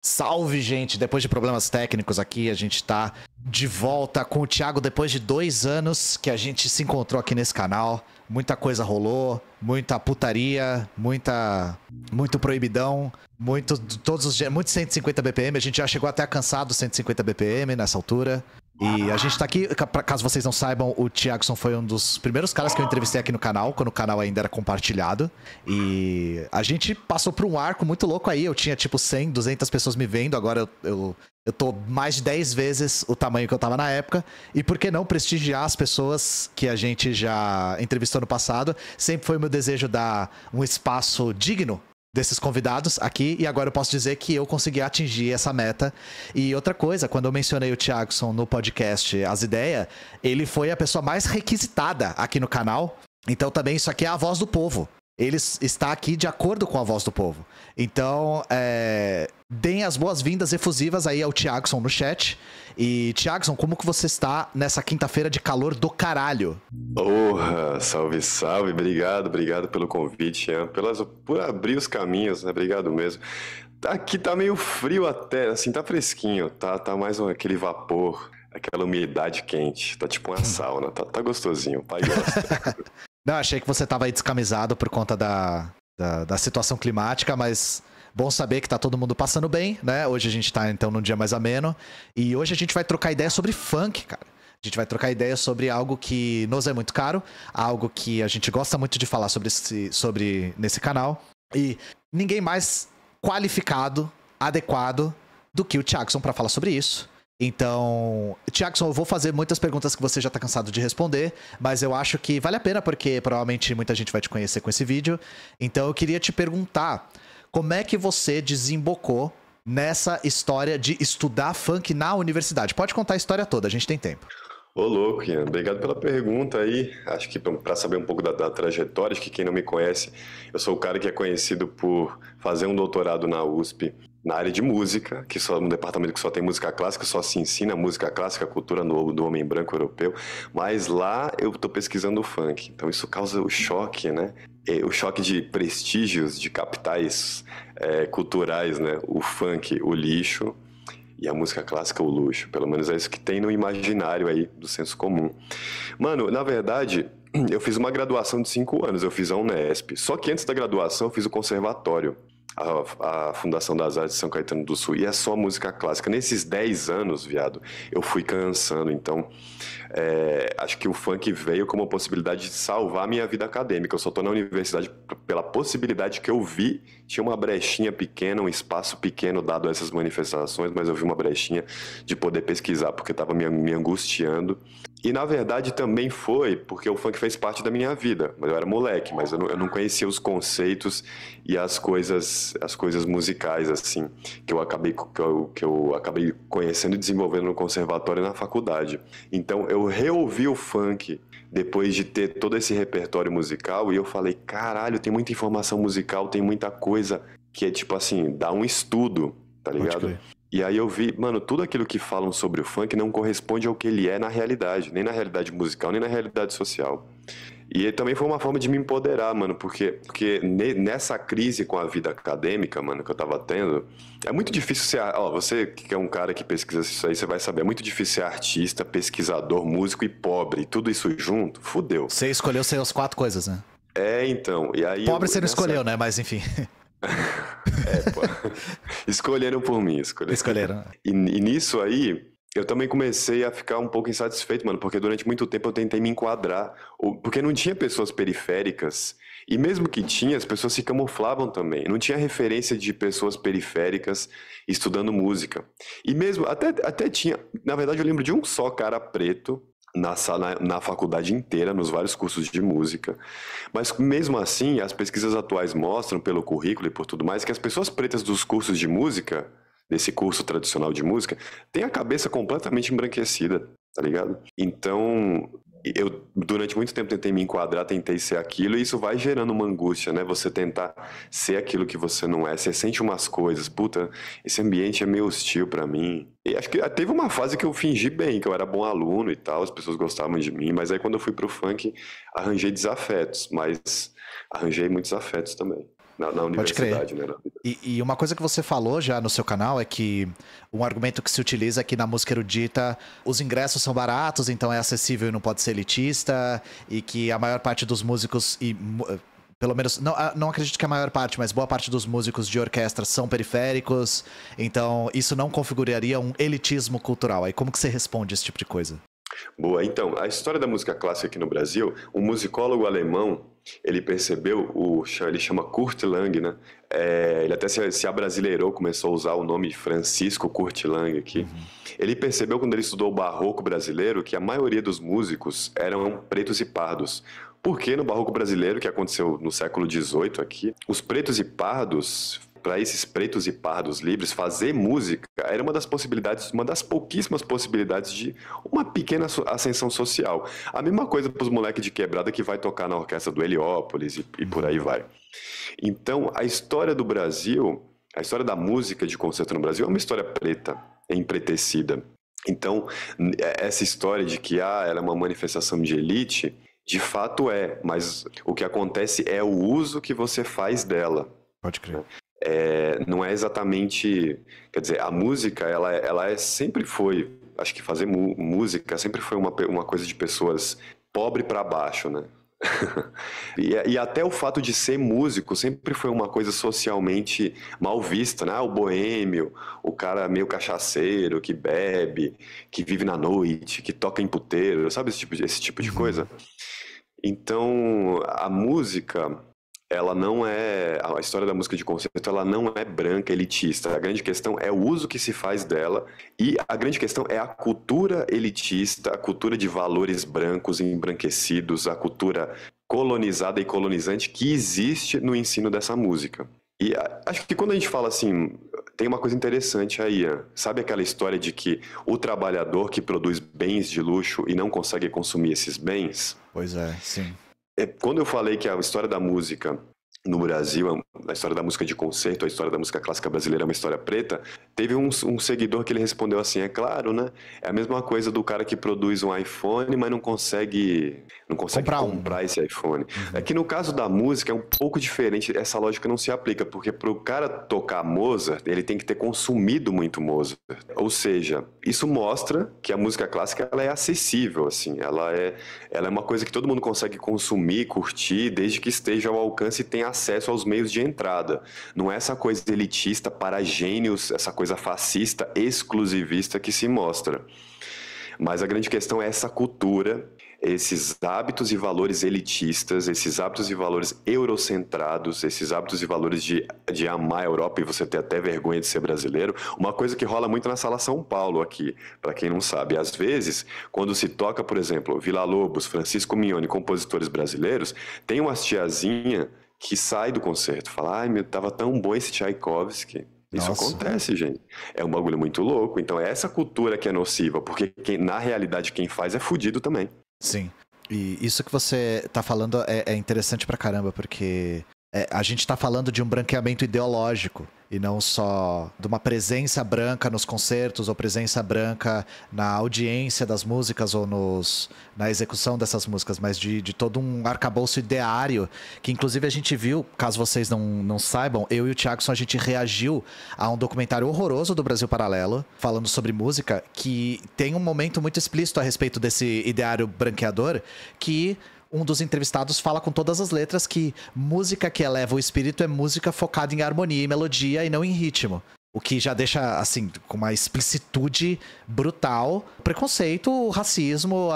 Salve, gente! Depois de problemas técnicos aqui, a gente tá de volta com o Thiago depois de 2 anos que a gente se encontrou aqui nesse canal. Muita coisa rolou, muita putaria, muito proibidão, muito 150 BPM. A gente já chegou até a cansar dos 150 BPM nessa altura. E a gente tá aqui, caso vocês não saibam, o Thiagson foi um dos primeiros caras que eu entrevistei aqui no canal, quando o canal ainda era compartilhado. E a gente passou por um arco muito louco aí. Eu tinha tipo 100, 200 pessoas me vendo, agora eu tô mais de 10 vezes o tamanho que eu tava na época. E por que não prestigiar as pessoas que a gente já entrevistou no passado? Sempre foi o meu desejo dar um espaço digno desses convidados aqui, e agora eu posso dizer que eu consegui atingir essa meta. E outra coisa, quando eu mencionei o Thiagson no podcast As Ideias, ele foi a pessoa mais requisitada aqui no canal. Então também isso aqui é a voz do povo. Ele está aqui de acordo com a voz do povo. Então, deem as boas-vindas efusivas aí ao Thiagson no chat. E, Thiagson, como que você está nessa quinta-feira de calor do caralho? Porra, salve, salve. Obrigado pelo convite, Ian. Por abrir os caminhos, né? Obrigado mesmo. Aqui tá meio frio até, assim, tá fresquinho. Tá mais aquele vapor, aquela umidade quente. Tá tipo uma sauna, tá gostosinho. O pai gosta. Não, achei que você tava aí descamisado por conta da situação climática, mas bom saber que tá todo mundo passando bem, né? Hoje a gente tá, então, num dia mais ameno. E hoje a gente vai trocar ideia sobre funk, cara. A gente vai trocar ideia sobre algo que nos é muito caro, algo que a gente gosta muito de falar sobre nesse canal. E ninguém mais qualificado, adequado do que o Thiagson pra falar sobre isso. Então, Thiagson, eu vou fazer muitas perguntas que você já tá cansado de responder, mas eu acho que vale a pena porque provavelmente muita gente vai te conhecer com esse vídeo. Então eu queria te perguntar, como é que você desembocou nessa história de estudar funk na universidade? Pode contar a história toda, a gente tem tempo. Ô, louco, Ian. Obrigado pela pergunta aí. Acho que para saber um pouco da trajetória, acho que quem não me conhece, eu sou o cara que é conhecido por fazer um doutorado na USP na área de música, que só um departamento que só tem música clássica, só se ensina música clássica, cultura do homem branco europeu, mas lá eu tô pesquisando o funk. Então isso causa o choque, né? O choque de prestígios, de capitais culturais, né? O funk, o lixo, e a música clássica, o luxo. Pelo menos é isso que tem no imaginário aí do senso comum. Mano, na verdade, eu fiz uma graduação de 5 anos, eu fiz a Unesp. Só que antes da graduação eu fiz o conservatório, a Fundação das Artes de São Caetano do Sul, e é só música clássica. Nesses 10 anos, viado, eu fui cansando. Então, acho que o funk veio como uma possibilidade de salvar a minha vida acadêmica. Eu só tô na universidade pela possibilidade que eu vi. Tinha uma brechinha pequena, um espaço pequeno dado a essas manifestações, mas eu vi uma brechinha de poder pesquisar, porque tava me angustiando. E na verdade também foi porque o funk fez parte da minha vida. Eu era moleque, mas eu não conhecia os conceitos e as coisas musicais assim que eu acabei conhecendo e desenvolvendo no conservatório e na faculdade. Então eu reouvi o funk depois de ter todo esse repertório musical e eu falei, caralho, tem muita informação musical, tem muita coisa que é tipo assim, dá um estudo, tá ligado? E aí eu vi, mano, tudo aquilo que falam sobre o funk não corresponde ao que ele é na realidade, nem na realidade musical, nem na realidade social. E também foi uma forma de me empoderar, mano, porque nessa crise com a vida acadêmica, mano, que eu tava tendo, é muito difícil ser, você que é um cara que pesquisa isso aí, você vai saber, é muito difícil ser artista, pesquisador, músico e pobre, e tudo isso junto, fudeu. Você escolheu ser as 4 coisas, né? Então, e aí... Pobre você não escolheu, né? Mas enfim... Pô. Escolheram por mim. Escolheram. E nisso aí, eu também comecei a ficar um pouco insatisfeito, mano, porque durante muito tempo eu tentei me enquadrar, porque não tinha pessoas periféricas, e mesmo que tinha, as pessoas se camuflavam também. Não tinha referência de pessoas periféricas estudando música. E mesmo, até tinha, na verdade eu lembro de um só cara preto, na faculdade inteira, nos vários cursos de música. Mas mesmo assim, as pesquisas atuais mostram, pelo currículo e por tudo mais, que as pessoas pretas dos cursos de música, desse curso tradicional de música, têm a cabeça completamente embranquecida, tá ligado? Então, eu durante muito tempo tentei me enquadrar, tentei ser aquilo, e isso vai gerando uma angústia, né? Você tentar ser aquilo que você não é, você sente umas coisas, puta, esse ambiente é meio hostil pra mim. E acho que teve uma fase que eu fingi bem, que eu era bom aluno e tal, as pessoas gostavam de mim, mas aí quando eu fui pro funk, arranjei desafetos, mas arranjei muitos afetos também. na universidade, né? E uma coisa que você falou já no seu canal é que um argumento que se utiliza é que na música erudita os ingressos são baratos, então é acessível e não pode ser elitista, e que a maior parte dos músicos, pelo menos, não acredito que a maior parte, mas boa parte dos músicos de orquestra são periféricos, então isso não configuraria um elitismo cultural. Aí como que você responde esse tipo de coisa? Boa, então, a história da música clássica aqui no Brasil, um musicólogo alemão, ele percebeu, ele chama Kurt Lang, né? Ele até se abrasileirou, começou a usar o nome Francisco Kurt Lang aqui. Ele percebeu, quando ele estudou o barroco brasileiro, que a maioria dos músicos eram pretos e pardos. Porque no barroco brasileiro, que aconteceu no século XVIII aqui, os pretos e pardos, para esses pretos e pardos livres, fazer música era uma das possibilidades, uma das pouquíssimas possibilidades de uma pequena ascensão social. A mesma coisa para os moleques de quebrada que vai tocar na orquestra do Heliópolis e por aí vai. Então, a história do Brasil, a história da música de concerto no Brasil é uma história preta, empretecida. Então, essa história de que ela é uma manifestação de elite, de fato mas o que acontece é o uso que você faz dela. Pode crer. Não é exatamente... Quer dizer, a música, ela sempre foi... Acho que fazer música sempre foi uma coisa de pessoas pobre para baixo, né? E até o fato de ser músico sempre foi uma coisa socialmente mal vista, né? O boêmio, o cara meio cachaceiro, que bebe, que vive na noite, que toca em puteiro, sabe esse tipo de coisa? Então, a música... a história da música de concerto, ela não é branca, elitista. A grande questão é o uso que se faz dela, e a grande questão é a cultura elitista, a cultura de valores brancos e embranquecidos, a cultura colonizada e colonizante que existe no ensino dessa música. E acho que quando a gente fala assim, tem uma coisa interessante aí, sabe aquela história de que o trabalhador que produz bens de luxo e não consegue consumir esses bens? Pois é, sim. Quando eu falei que a história da música no Brasil, a história da música de concerto, a história da música clássica brasileira é uma história preta, teve um seguidor que ele respondeu assim, é claro, né? É a mesma coisa do cara que produz um iPhone, mas não consegue comprar esse iPhone. É que no caso da música é um pouco diferente, essa lógica não se aplica, porque para o cara tocar Mozart, ele tem que ter consumido muito Mozart. Ou seja, isso mostra que a música clássica ela é acessível, assim, ela é uma coisa que todo mundo consegue consumir, curtir, desde que esteja ao alcance e tenha acesso aos meios de entrada. Não é essa coisa elitista para gênios, essa coisa fascista, exclusivista que se mostra. Mas a grande questão é essa cultura, esses hábitos e valores elitistas, esses hábitos e valores eurocentrados, esses hábitos e valores de amar a Europa e você ter até vergonha de ser brasileiro. Uma coisa que rola muito na Sala São Paulo aqui, para quem não sabe. Às vezes, quando se toca, por exemplo, Villa-Lobos, Francisco Mignone, compositores brasileiros, tem umas tiazinha que sai do concerto, fala, tava tão bom esse Tchaikovsky. Isso acontece, gente. É um bagulho muito louco. Então é essa cultura que é nociva, porque na realidade quem faz é fudido também. Sim. E isso que você tá falando é interessante pra caramba, porque a gente tá falando de um branqueamento ideológico e não só de uma presença branca nos concertos ou presença branca na audiência das músicas ou na execução dessas músicas, mas de todo um arcabouço ideário que inclusive a gente viu, caso vocês não saibam, eu e o Thiagson a gente reagiu a um documentário horroroso do Brasil Paralelo falando sobre música que tem um momento muito explícito a respeito desse ideário branqueador que um dos entrevistados fala com todas as letras que música que eleva o espírito é música focada em harmonia e melodia e não em ritmo. O que já deixa, assim, com uma explicitude brutal, preconceito, o racismo,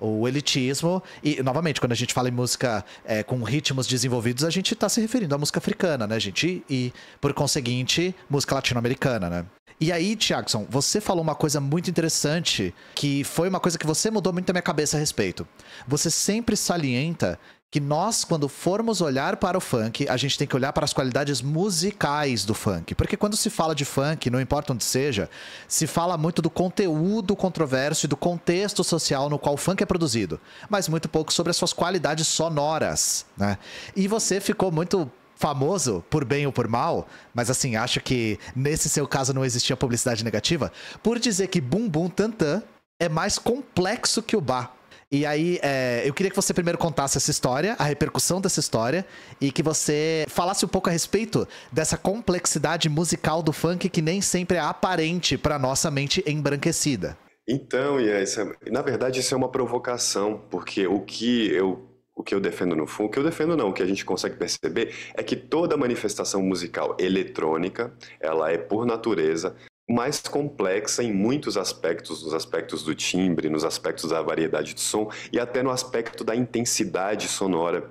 o elitismo. E, novamente, quando a gente fala em música com ritmos desenvolvidos, a gente tá se referindo à música africana, né, gente? E, por conseguinte, música latino-americana, né? E aí, Thiagson, você falou uma coisa muito interessante, que foi uma coisa que você mudou muito a minha cabeça a respeito. Você sempre salienta que nós, quando formos olhar para o funk, a gente tem que olhar para as qualidades musicais do funk. Porque quando se fala de funk, não importa onde seja, se fala muito do conteúdo controverso e do contexto social no qual o funk é produzido, mas muito pouco sobre as suas qualidades sonoras, né? E você ficou muito famoso, por bem ou por mal, mas assim, acho que nesse seu caso não existia publicidade negativa, por dizer que Bum Bum Tantan é mais complexo que o Bá. E aí, eu queria que você primeiro contasse essa história, a repercussão dessa história, e que você falasse um pouco a respeito dessa complexidade musical do funk que nem sempre é aparente para nossa mente embranquecida. Então, Ian, na verdade isso é uma provocação, porque o que eu defendo no fundo, o que eu defendo não, o que a gente consegue perceber é que toda manifestação musical eletrônica, ela é por natureza mais complexa em muitos aspectos, nos aspectos do timbre, nos aspectos da variedade de som e até no aspecto da intensidade sonora.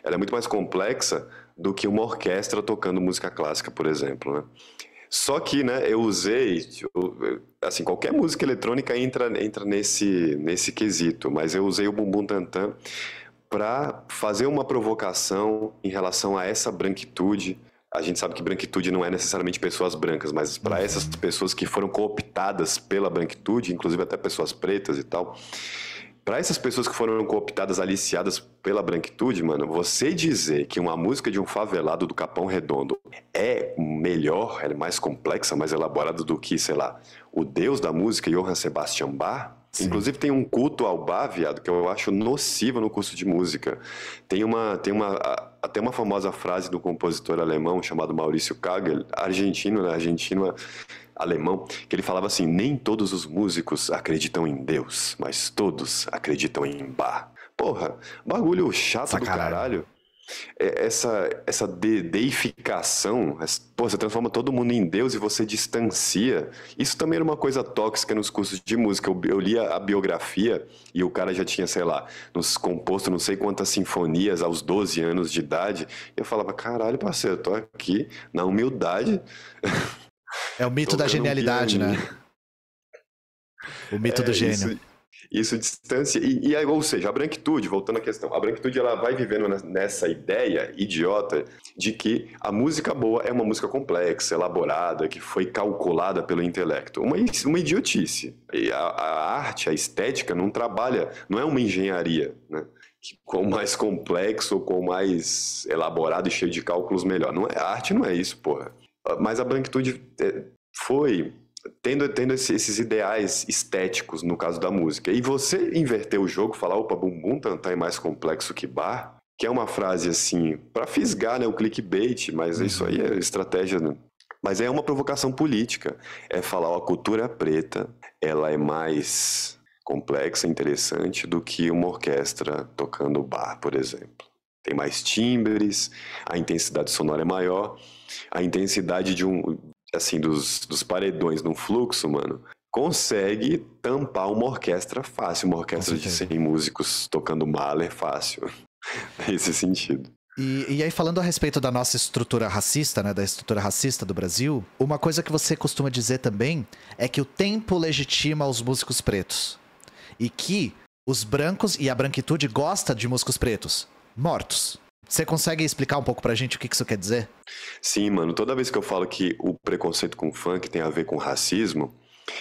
Ela é muito mais complexa do que uma orquestra tocando música clássica, por exemplo, né? Só que, né, eu usei, assim, qualquer música eletrônica entra nesse quesito, mas eu usei o Bumbum Tantan para fazer uma provocação em relação a essa branquitude. A gente sabe que branquitude não é necessariamente pessoas brancas, mas para essas pessoas que foram cooptadas pela branquitude, inclusive até pessoas pretas e tal, para essas pessoas que foram cooptadas, aliciadas pela branquitude, mano, você dizer que uma música de um favelado do Capão Redondo é melhor, é mais complexa, mais elaborada do que, sei lá, o deus da música, Johann Sebastian Bach. Sim. Inclusive tem um culto ao Bach, viado, que eu acho nocivo no curso de música. Até uma famosa frase do compositor alemão chamado Maurício Kagel, argentino, alemão, que ele falava assim: nem todos os músicos acreditam em Deus, mas todos acreditam em Bach. Porra, bagulho chato do caralho. Essa deificação, você transforma todo mundo em Deus e você distancia. Isso também era uma coisa tóxica nos cursos de música. Eu lia a biografia e o cara já tinha, sei lá, composto não sei quantas sinfonias aos 12 anos de idade. E eu falava, caralho, parceiro, eu tô aqui na humildade. É o mito da genialidade, né? O mito do gênio. Isso distância, ou seja, a branquitude, voltando à questão, a branquitude ela vai vivendo nessa ideia idiota de que a música boa é uma música complexa, elaborada, que foi calculada pelo intelecto. Uma idiotice. E a arte, a estética não trabalha, não é uma engenharia, né? Com mais complexo, ou com mais elaborado e cheio de cálculos melhor. Não é, a arte não é isso, porra. Mas a branquitude foi tendo esses ideais estéticos no caso da música. E você inverter o jogo, falar, opa, Bumbum Tantan é mais complexo que Bach, que é uma frase assim, para fisgar, né, o clickbait, mas isso aí é estratégia, né? Mas é uma provocação política. É falar, ó, a cultura preta, ela é mais complexa, interessante do que uma orquestra tocando Bach, por exemplo. Tem mais timbres, a intensidade sonora é maior, a intensidade dos paredões num fluxo, mano, consegue tampar uma orquestra fácil, uma orquestra de 100 músicos tocando Mahler fácil, nesse sentido. E aí, falando a respeito da nossa estrutura racista, né, da estrutura racista do Brasil, uma coisa que você costuma dizer também é que o tempo legitima os músicos pretos. E que os brancos e a branquitude gosta de músicos pretos, mortos. Você consegue explicar um pouco pra gente o que isso quer dizer? Sim, mano. Toda vez que eu falo que o preconceito com funk tem a ver com racismo,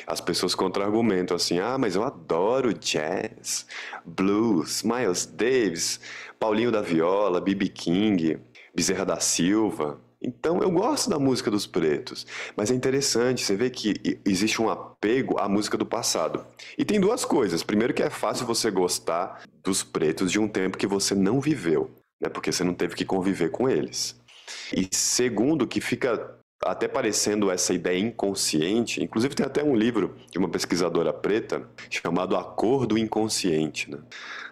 as pessoas contra-argumentam assim, mas eu adoro jazz, blues, Miles Davis, Paulinho da Viola, B.B. King, Bezerra da Silva. Então eu gosto da música dos pretos, mas é interessante, você vê que existe um apego à música do passado. E tem duas coisas. Primeiro que é fácil você gostar dos pretos de um tempo que você não viveu, né, porque você não teve que conviver com eles. E segundo, que fica até parecendo essa ideia inconsciente, inclusive tem até um livro de uma pesquisadora preta chamado A Cor do Inconsciente, né?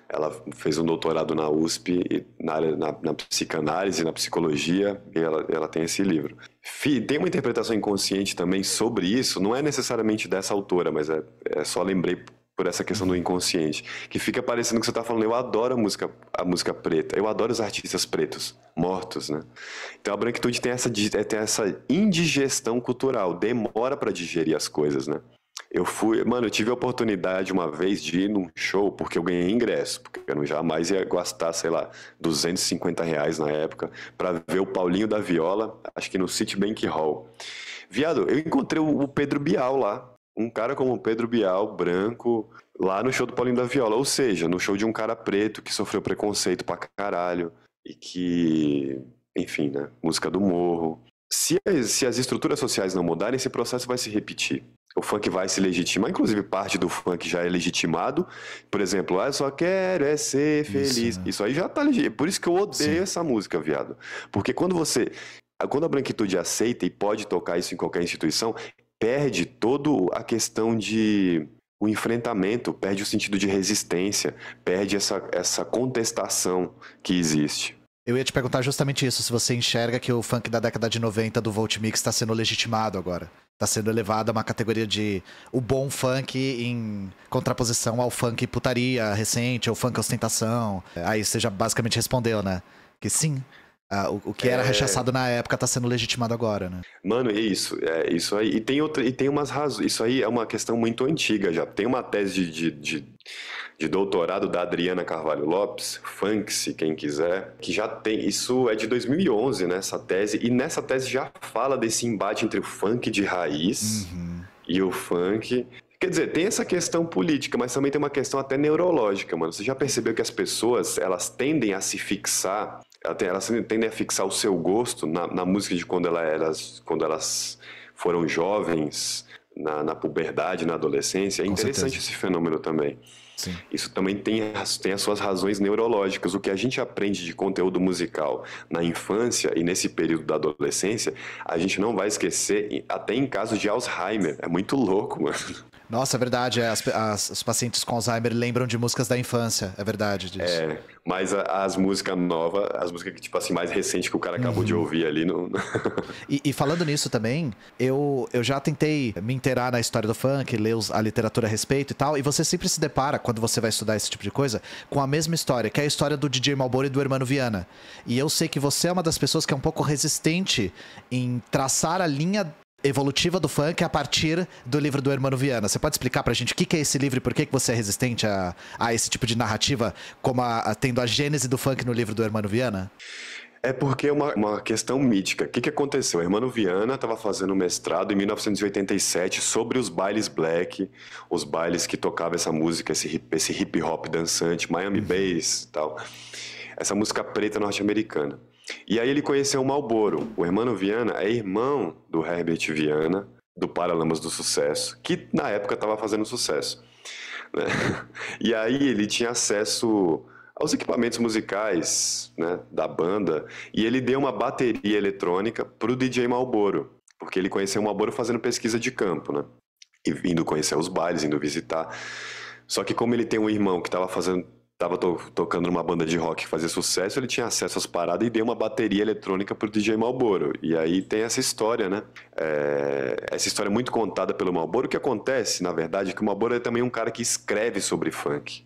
Ela fez um doutorado na USP, na psicanálise, na psicologia, e ela tem esse livro. Tem uma interpretação inconsciente também sobre isso, não é necessariamente dessa autora, mas só lembrei por essa questão do inconsciente, que fica parecendo que você está falando, eu adoro a música preta, eu adoro os artistas pretos, mortos, né? Então a branquitude tem essa indigestão cultural, demora para digerir as coisas, né? Eu tive a oportunidade uma vez de ir num show, porque eu ganhei ingresso, porque eu jamais ia gastar, sei lá, R$250 na época, para ver o Paulinho da Viola, acho que no Citibank Hall. Viado, eu encontrei o Pedro Bial lá, um cara como o Pedro Bial, branco, lá no show do Paulinho da Viola, ou seja, no show de um cara preto que sofreu preconceito pra caralho, e que, enfim, né, música do morro. Se as estruturas sociais não mudarem, esse processo vai se repetir. o funk vai se legitimar, inclusive parte do funk já é legitimado. Por exemplo, eu só quero é ser feliz. Isso aí já tá legitimado. Por isso que eu odeio essa música, viado. Porque quando a branquitude aceita e pode tocar isso em qualquer instituição, perde toda a questão de o enfrentamento, perde o sentido de resistência, perde essa contestação que existe. Eu ia te perguntar justamente isso, se você enxerga que o funk da década de 90 do Volt Mix está sendo legitimado agora. Está sendo elevado a uma categoria de o bom funk em contraposição ao funk putaria recente, ou funk ostentação. Aí você já basicamente respondeu, né? Que sim, o que era rechaçado na época está sendo legitimado agora, né? Mano, é isso aí. E tem umas razões. Isso aí é uma questão muito antiga já. Tem uma tese de doutorado da Adriana Carvalho Lopes, Funk-se, quem quiser, que já tem. Isso é de 2011, né? Essa tese. E nessa tese já fala desse embate entre o funk de raiz e o funk. Quer dizer, tem essa questão política, mas também tem uma questão até neurológica, mano. Você já percebeu que as pessoas, elas tendem a se fixar, elas tendem a fixar o seu gosto na música de quando elas foram jovens, na puberdade, na adolescência? É interessante esse fenômeno também. Sim. Isso também tem as suas razões neurológicas. O que a gente aprende de conteúdo musical na infância e nesse período da adolescência, a gente não vai esquecer até em casos de Alzheimer. É muito louco, mano. Nossa, é verdade. Os pacientes com Alzheimer lembram de músicas da infância. É verdade disso. Mas as músicas novas, as músicas que, tipo assim, mais recentes que o cara acabou de ouvir ali. Não... E falando nisso também, eu já tentei me inteirar na história do funk, ler a literatura a respeito e tal, e você sempre se depara, quando você vai estudar esse tipo de coisa, com a mesma história, que é a história do DJ Malboro e do Hermano Viana. E eu sei que você é uma das pessoas que é um pouco resistente em traçar a linha evolutiva do funk a partir do livro do Hermano Viana. Você pode explicar pra gente o que é esse livro e por que você é resistente a esse tipo de narrativa, como tendo a gênese do funk no livro do Hermano Viana? É porque é uma questão mítica. O que aconteceu? O Hermano Viana estava fazendo mestrado em 1987 sobre os bailes black, os bailes que tocavam essa música, esse hip hop dançante, Miami Bass e tal. Essa música preta norte-americana. E aí ele conheceu o Malboro. O Hermano Viana é irmão do Herbert Viana, do Paralamas do Sucesso, que na época estava fazendo sucesso, né? E aí ele tinha acesso aos equipamentos musicais, né, da banda, e ele deu uma bateria eletrônica pro DJ Malboro, porque ele conheceu o Malboro fazendo pesquisa de campo, né? E indo conhecer os bailes, indo visitar. Só que como ele tem um irmão que estava tocando numa banda de rock que fazia sucesso, ele tinha acesso às paradas e deu uma bateria eletrônica pro DJ Malboro. E aí tem essa história, né? Essa história muito contada pelo Malboro. O que acontece, na verdade, é que o Malboro é também um cara que escreve sobre funk.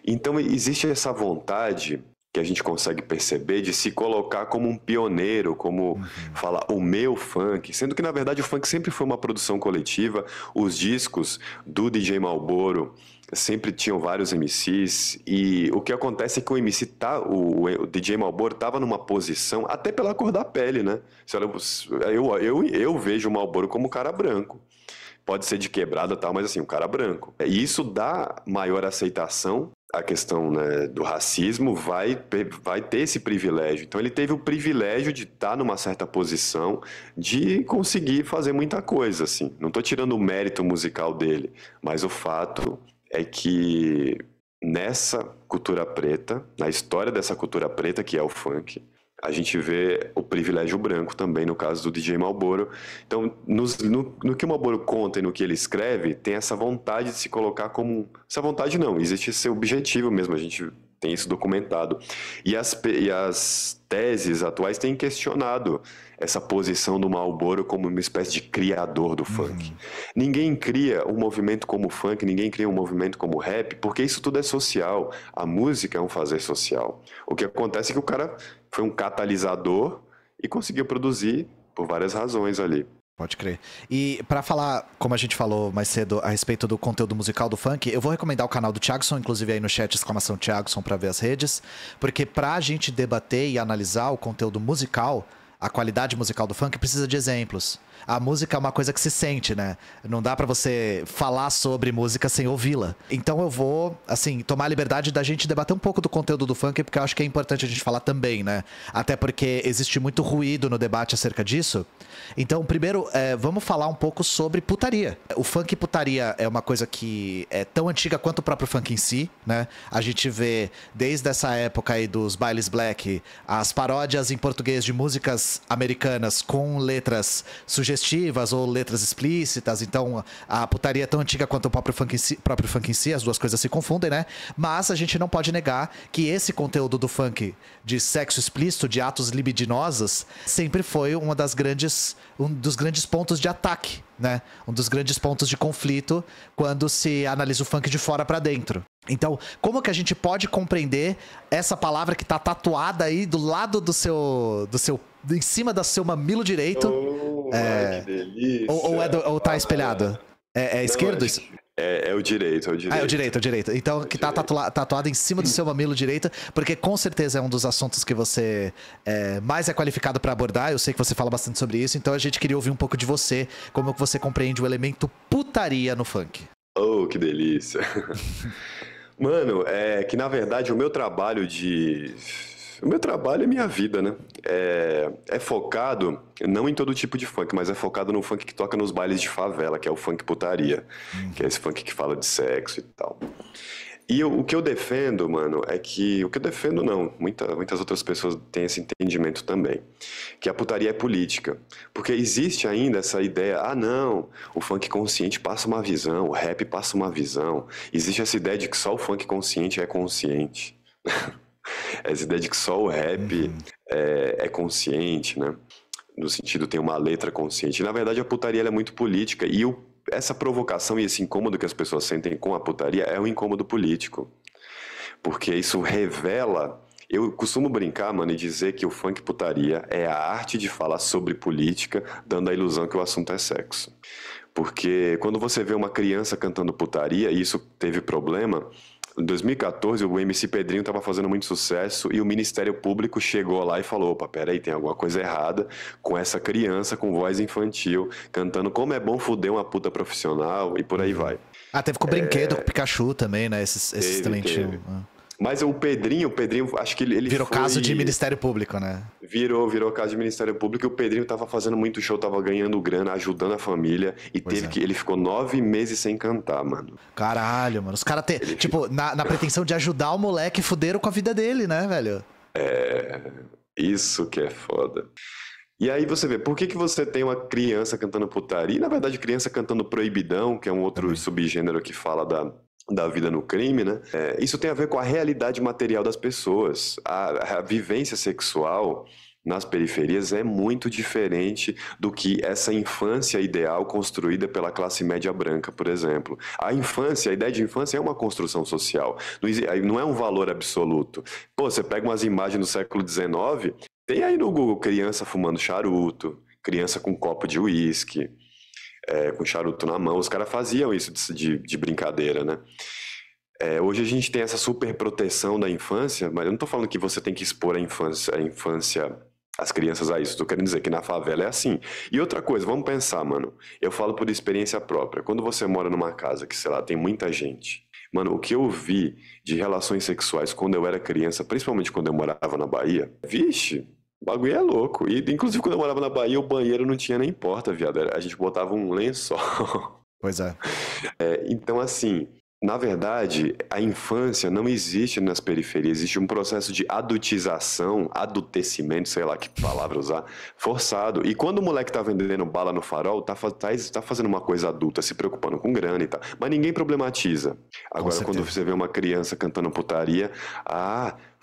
Então existe essa vontade que a gente consegue perceber de se colocar como um pioneiro, como falar o meu funk, sendo que na verdade o funk sempre foi uma produção coletiva. Os discos do DJ Malboro sempre tinham vários MCs, e o que acontece é que o MC o DJ Malboro estava numa posição, até pela cor da pele, né? Eu vejo o Malboro como um cara branco. Pode ser de quebrada e tal, mas assim, um cara branco. E isso dá maior aceitação. A questão, né, do racismo vai ter esse privilégio. Então ele teve o privilégio de estar numa certa posição, de conseguir fazer muita coisa, assim. Não estou tirando o mérito musical dele, mas o fato é que nessa cultura preta, na história dessa cultura preta, que é o funk, a gente vê o privilégio branco também, no caso do DJ Malboro. Então, no que o Malboro conta e no que ele escreve, tem essa vontade de se colocar como... Essa vontade não, existe esse objetivo mesmo, a gente tem isso documentado. E as teses atuais têm questionado essa posição do Malboro como uma espécie de criador do funk. Ninguém cria um movimento como o funk, ninguém cria um movimento como o rap, porque isso tudo é social. A música é um fazer social. O que acontece é que o cara foi um catalisador e conseguiu produzir por várias razões ali. Pode crer. E pra falar, como a gente falou mais cedo, a respeito do conteúdo musical do funk, eu vou recomendar o canal do Thiagson, inclusive aí no chat, exclamação Thiagson, pra ver as redes, porque pra gente debater e analisar o conteúdo musical, a qualidade musical do funk precisa de exemplos. A música é uma coisa que se sente, né? Não dá pra você falar sobre música sem ouvi-la. Então eu vou, assim, tomar a liberdade da gente debater um pouco do conteúdo do funk, porque eu acho que é importante a gente falar também, né? Até porque existe muito ruído no debate acerca disso. Então, primeiro, vamos falar um pouco sobre putaria. O funk e putaria é uma coisa que é tão antiga quanto o próprio funk em si, né? A gente vê, desde essa época aí dos bailes black, as paródias em português de músicas americanas com letras sugestivas ou letras explícitas. Então, a putaria é tão antiga quanto o próprio funk em si, as duas coisas se confundem, né? Mas a gente não pode negar que esse conteúdo do funk de sexo explícito, de atos libidinosos, sempre foi um dos grandes pontos de ataque, né? Um dos grandes pontos de conflito quando se analisa o funk de fora pra dentro. Então, como que a gente pode compreender essa palavra que tá tatuada aí do lado do seu em cima do seu mamilo direito? Que delícia. Ou tá espelhado? É esquerdo isso? É o direito, é o direito. É o direito. Então, que tá tatuado em cima do seu mamilo direito, porque com certeza é um dos assuntos que você mais é qualificado pra abordar. Eu sei que você fala bastante sobre isso, então a gente queria ouvir um pouco de você, como que você compreende o elemento putaria no funk. Oh, que delícia. Mano, é que na verdade o meu trabalho é minha vida, né? É focado não em todo tipo de funk, mas é focado no funk que toca nos bailes de favela, que é o funk putaria, que é esse funk que fala de sexo e tal. E o que eu defendo, mano, muitas outras pessoas têm esse entendimento também, que a putaria é política. Porque existe ainda essa ideia, não, o funk consciente passa uma visão, o rap passa uma visão. Existe essa ideia de que só o funk consciente é consciente. Essa ideia de que só o rap é consciente, né? No sentido, tem uma letra consciente. Na verdade, a putaria ela é muito política e essa provocação e esse incômodo que as pessoas sentem com a putaria é um incômodo político. Porque isso revela... Eu costumo brincar, mano, e dizer que o funk putaria é a arte de falar sobre política, dando a ilusão que o assunto é sexo. Porque quando você vê uma criança cantando putaria, e isso teve problema... Em 2014, o MC Pedrinho estava fazendo muito sucesso e o Ministério Público chegou lá e falou, opa, peraí, tem alguma coisa errada com essa criança com voz infantil, cantando como é bom fuder uma puta profissional e por aí vai. Teve com o brinquedo, com o Pikachu também, né? Esses também tinham. Mas o Pedrinho, acho que ele virou caso de Ministério Público, né? Virou caso de Ministério Público e o Pedrinho tava fazendo muito show, tava ganhando grana, ajudando a família e ele ficou 9 meses sem cantar, mano. Caralho, mano. Os caras, tipo, na pretensão de ajudar o moleque, fuderam com a vida dele, né, velho? Isso que é foda. E aí você vê, por que você tem uma criança cantando putaria? E, na verdade, criança cantando proibidão, que é um outro subgênero que fala da vida no crime, né? Isso tem a ver com a realidade material das pessoas. A vivência sexual nas periferias é muito diferente do que essa infância ideal construída pela classe média branca, por exemplo. A ideia de infância é uma construção social, não é um valor absoluto. Pô, você pega umas imagens do século XIX, tem aí no Google criança fumando charuto, criança com copo de uísque, com charuto na mão, os caras faziam isso de brincadeira, né? Hoje a gente tem essa super proteção da infância, mas eu não tô falando que você tem que expor a infância, as crianças a isso, tô querendo dizer que na favela é assim. E outra coisa, vamos pensar, mano, eu falo por experiência própria, quando você mora numa casa que, sei lá, tem muita gente, mano, o que eu vi de relações sexuais quando eu era criança, principalmente quando eu morava na Bahia, vixe... O bagulho é louco. E, inclusive, quando eu morava na Bahia, o banheiro não tinha nem porta, viado. A gente botava um lençol. Pois é. Então, assim, na verdade, a infância não existe nas periferias. Existe um processo de adultização, adultecimento, sei lá que palavra usar, forçado. E quando o moleque tá vendendo bala no farol, tá fazendo uma coisa adulta, se preocupando com grana e tal. Mas ninguém problematiza. Agora, quando você vê uma criança cantando putaria,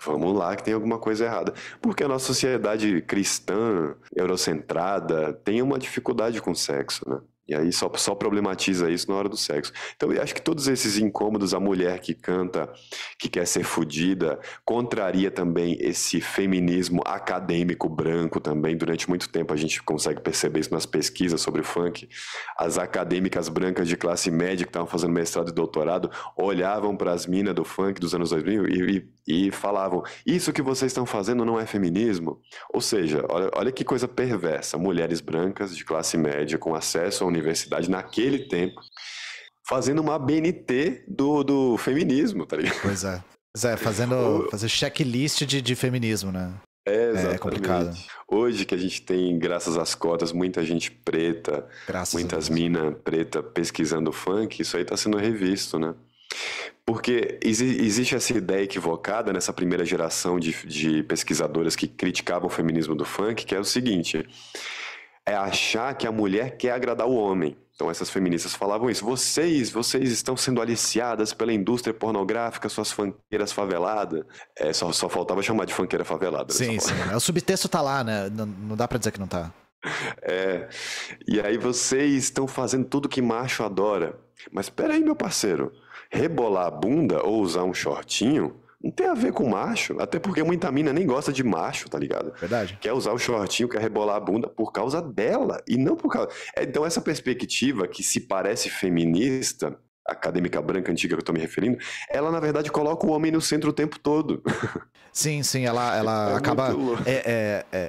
vamos lá que tem alguma coisa errada. Porque a nossa sociedade cristã, eurocentrada, tem uma dificuldade com o sexo, né? E aí só problematiza isso na hora do sexo. Então eu acho que todos esses incômodos, a mulher que canta, que quer ser fodida, contraria também esse feminismo acadêmico branco também. Durante muito tempo a gente consegue perceber isso nas pesquisas sobre funk. As acadêmicas brancas de classe média que estavam fazendo mestrado e doutorado olhavam para as minas do funk dos anos 2000 e falavam: isso que vocês estão fazendo não é feminismo? Ou seja, olha que coisa perversa. Mulheres brancas de classe média com acesso à universidade naquele tempo, fazendo uma ABNT do feminismo, tá ligado? Pois é. Fazer checklist de feminismo, né? Exatamente. É complicado. Hoje que a gente tem, graças às cotas, muita gente preta, muitas minas preta pesquisando funk, isso aí tá sendo revisto, né? Porque existe essa ideia equivocada nessa primeira geração de pesquisadoras que criticavam o feminismo do funk, que é o seguinte: é achar que a mulher quer agradar o homem. Então essas feministas falavam isso: vocês estão sendo aliciadas pela indústria pornográfica, suas funkeiras faveladas. Só faltava chamar de funkeira favelada. Sim. O subtexto tá lá, né? Não dá pra dizer que não tá. E aí vocês estão fazendo tudo que macho adora. Mas peraí, meu parceiro, rebolar a bunda ou usar um shortinho não tem a ver com macho, até porque muita mina nem gosta de macho, tá ligado? Verdade. Quer usar o shortinho, quer rebolar a bunda por causa dela, e não por causa... Então essa perspectiva que se parece feminista, acadêmica branca antiga que eu tô me referindo, ela na verdade coloca o homem no centro o tempo todo. Sim, ela acaba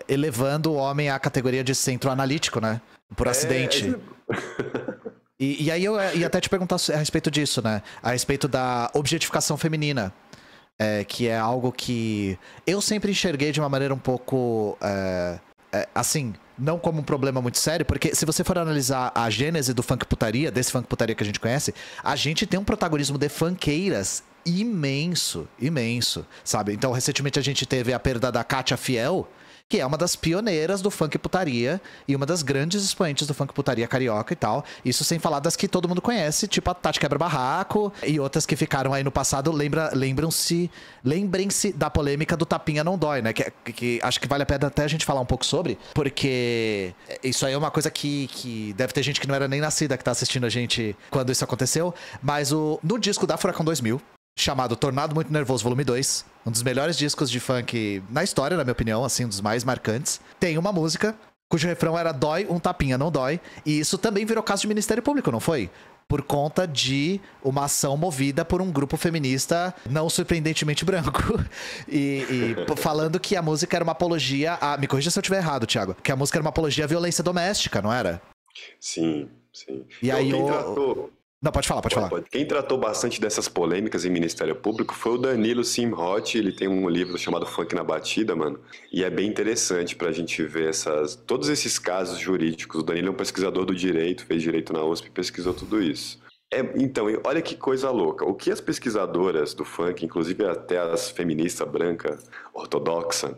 elevando o homem à categoria de centro analítico, né? Por acidente. E aí eu ia até te perguntar a respeito disso, né? A respeito da objetificação feminina. Que é algo que eu sempre enxerguei de uma maneira um pouco, assim, não como um problema muito sério, porque se você for analisar a gênese do funk putaria, desse funk putaria que a gente conhece, a gente tem um protagonismo de funkeiras imenso, sabe? Então, recentemente a gente teve a perda da Kátia Fiel, que é uma das pioneiras do funk putaria e uma das grandes expoentes do funk putaria carioca e tal. Isso sem falar das que todo mundo conhece, tipo a Tati Quebra-Barraco e outras que ficaram aí no passado. Lembrem-se da polêmica do Tapinha Não Dói, né? Que acho que vale a pena até a gente falar um pouco sobre, porque isso aí é uma coisa que deve ter gente que não era nem nascida que tá assistindo a gente quando isso aconteceu. Mas no disco da Furacão 2000, chamado Tornado Muito Nervoso Volume 2, um dos melhores discos de funk na história, na minha opinião, assim, um dos mais marcantes, tem uma música cujo refrão era "Dói, um tapinha não dói", e isso também virou caso de Ministério Público, não foi? Por conta de uma ação movida por um grupo feminista não surpreendentemente branco. E falando que a música era uma apologia a... Me corrija se eu estiver errado, Thiago. Que a música era uma apologia à violência doméstica, não era? Sim. E então, aí Não, pode falar. Quem tratou bastante dessas polêmicas em Ministério Público foi o Danilo Simhot. Ele tem um livro chamado Funk na Batida, mano. E é bem interessante pra gente ver todos esses casos jurídicos. O Danilo é um pesquisador do direito, fez direito na USP e pesquisou tudo isso. Então, olha que coisa louca. O que as pesquisadoras do funk, inclusive até as feministas brancas, ortodoxa,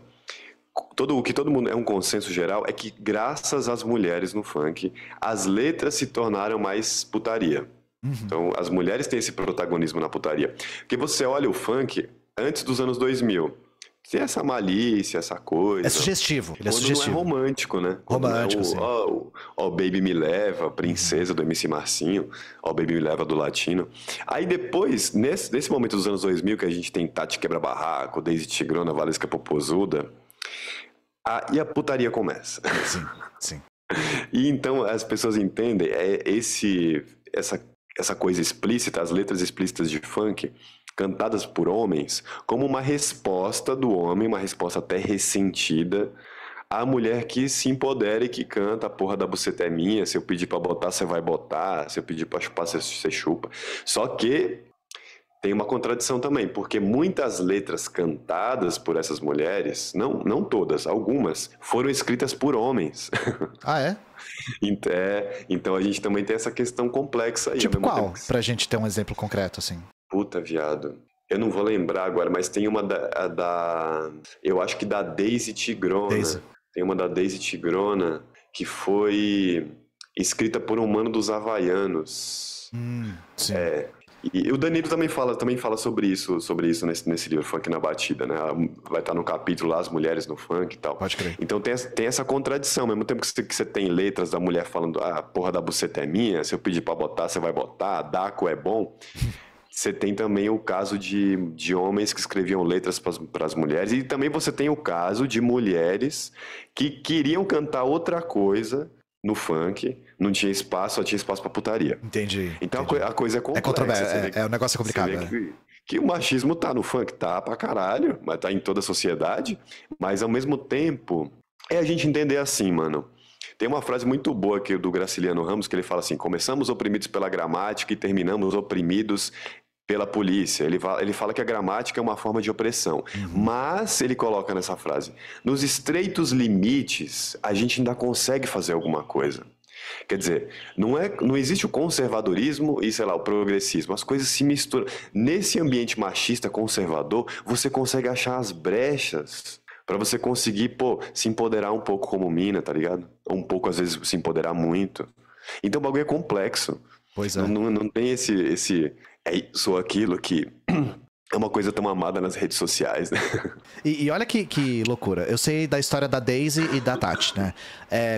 o que todo mundo é um consenso geral é que graças às mulheres no funk, as letras se tornaram mais putaria. Então, as mulheres têm esse protagonismo na putaria. Porque você olha o funk antes dos anos 2000, tem essa malícia, essa coisa. É sugestivo. Ele é sugestivo. Não é romântico, né? Romântico, sim. Ó, Baby Me Leva, Princesa do MC Marcinho, ó, Baby Me Leva do Latino. Aí depois, nesse momento dos anos 2000, que a gente tem Tati Quebra-Barraco, Daisy Tigrona, Valesca Popozuda, e a putaria começa. Sim. E então as pessoas entendem essa coisa explícita, as letras explícitas de funk, cantadas por homens, como uma resposta do homem, uma resposta até ressentida, à mulher que se empodera e que canta: a porra da buceta é minha, se eu pedir pra botar, você vai botar, se eu pedir pra chupar, você chupa. Só que tem uma contradição também, porque muitas letras cantadas por essas mulheres, não todas, algumas, foram escritas por homens. Ah, é? Então a gente também tem essa questão complexa aí. Tipo qual? Pra gente ter um exemplo concreto, assim. Puta, viado. Eu não vou lembrar agora, mas tem uma eu acho que da Daisy Tigrona. Tem uma da Daisy Tigrona que foi escrita por um mano dos Havaianos. Sim. E o Danilo também fala sobre isso nesse livro, Funk na Batida, né? Vai estar no capítulo lá, as mulheres no funk e tal. Pode crer. Então tem essa contradição, ao mesmo tempo que você tem letras da mulher falando, a porra da buceta é minha, se eu pedir pra botar, você vai botar, Daco é bom. Você tem também o caso de homens que escreviam letras para as mulheres, e também você tem o caso de mulheres que queriam cantar outra coisa no funk, não tinha espaço, só tinha espaço pra putaria. Entendi. Então a coisa é complexa. É controverso, o negócio é complicado. Você vê que o machismo tá no funk, tá pra caralho, mas tá em toda a sociedade, mas ao mesmo tempo, é a gente entender assim, mano. Tem uma frase muito boa aqui do Graciliano Ramos, que ele fala assim: começamos oprimidos pela gramática e terminamos oprimidos pela polícia. Ele fala que a gramática é uma forma de opressão. Mas ele coloca nessa frase: nos estreitos limites, a gente ainda consegue fazer alguma coisa. Quer dizer, não existe o conservadorismo e, sei lá, o progressismo. As coisas se misturam. Nesse ambiente machista conservador, você consegue achar as brechas pra você conseguir, pô, se empoderar um pouco como mina, tá ligado? Ou um pouco, às vezes, se empoderar muito. Então o bagulho é complexo. Pois é. Não tem esse é isso ou aquilo que é uma coisa tão amada nas redes sociais, né? E olha que loucura. Eu sei da história da Daisy e da Tati, né?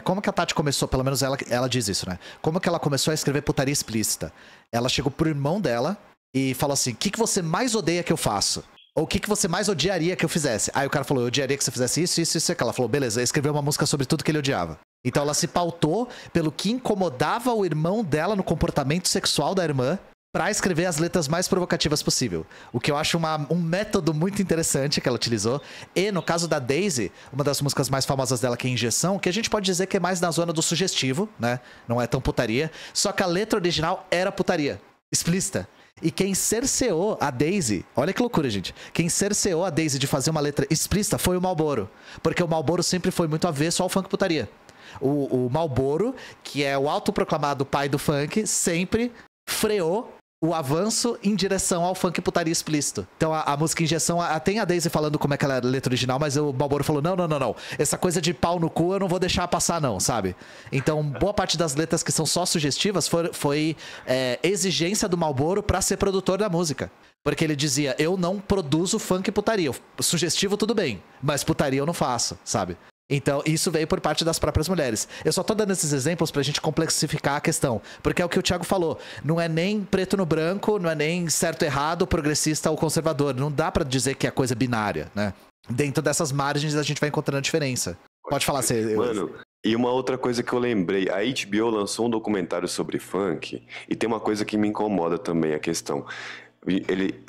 Como que a Tati começou, pelo menos ela diz isso, né? Como que ela começou a escrever putaria explícita? Ela chegou pro irmão dela e falou assim: o que você mais odeia que eu faço? Ou o que você mais odiaria que eu fizesse? Aí o cara falou: eu odiaria que você fizesse isso, isso, isso. Ela falou: beleza, escreveu uma música sobre tudo que ele odiava. Então ela se pautou pelo que incomodava o irmão dela no comportamento sexual da irmã pra escrever as letras mais provocativas possível. O que eu acho um método muito interessante que ela utilizou. E no caso da Daisy, uma das músicas mais famosas dela, que é Injeção, que a gente pode dizer que é mais na zona do sugestivo, né? Não é tão putaria. Só que a letra original era putaria, explícita. E quem cerceou a Daisy, olha que loucura, gente. Quem cerceou a Daisy de fazer uma letra explícita foi o Marlboro. Porque o Marlboro sempre foi muito avesso ao funk putaria. O Marlboro, que é o autoproclamado pai do funk, sempre freou o avanço em direção ao funk putaria explícito. Então a música Injeção, tem a Daisy falando como é que ela é a letra original, mas o Marlboro falou: não. Essa coisa de pau no cu eu não vou deixar passar não, sabe? Então boa parte das letras que são só sugestivas foi exigência do Marlboro pra ser produtor da música. Porque ele dizia: eu não produzo funk putaria. Sugestivo tudo bem, mas putaria eu não faço, sabe? Então, isso veio por parte das próprias mulheres. Eu só tô dando esses exemplos pra gente complexificar a questão. Porque é o que o Thiago falou. Não é nem preto no branco, não é nem certo errado, progressista ou conservador. Não dá pra dizer que é coisa binária, né? Dentro dessas margens a gente vai encontrando a diferença. Pode falar, você... Mano, e uma outra coisa que eu lembrei. A HBO lançou um documentário sobre funk. E tem uma coisa que me incomoda também, a questão...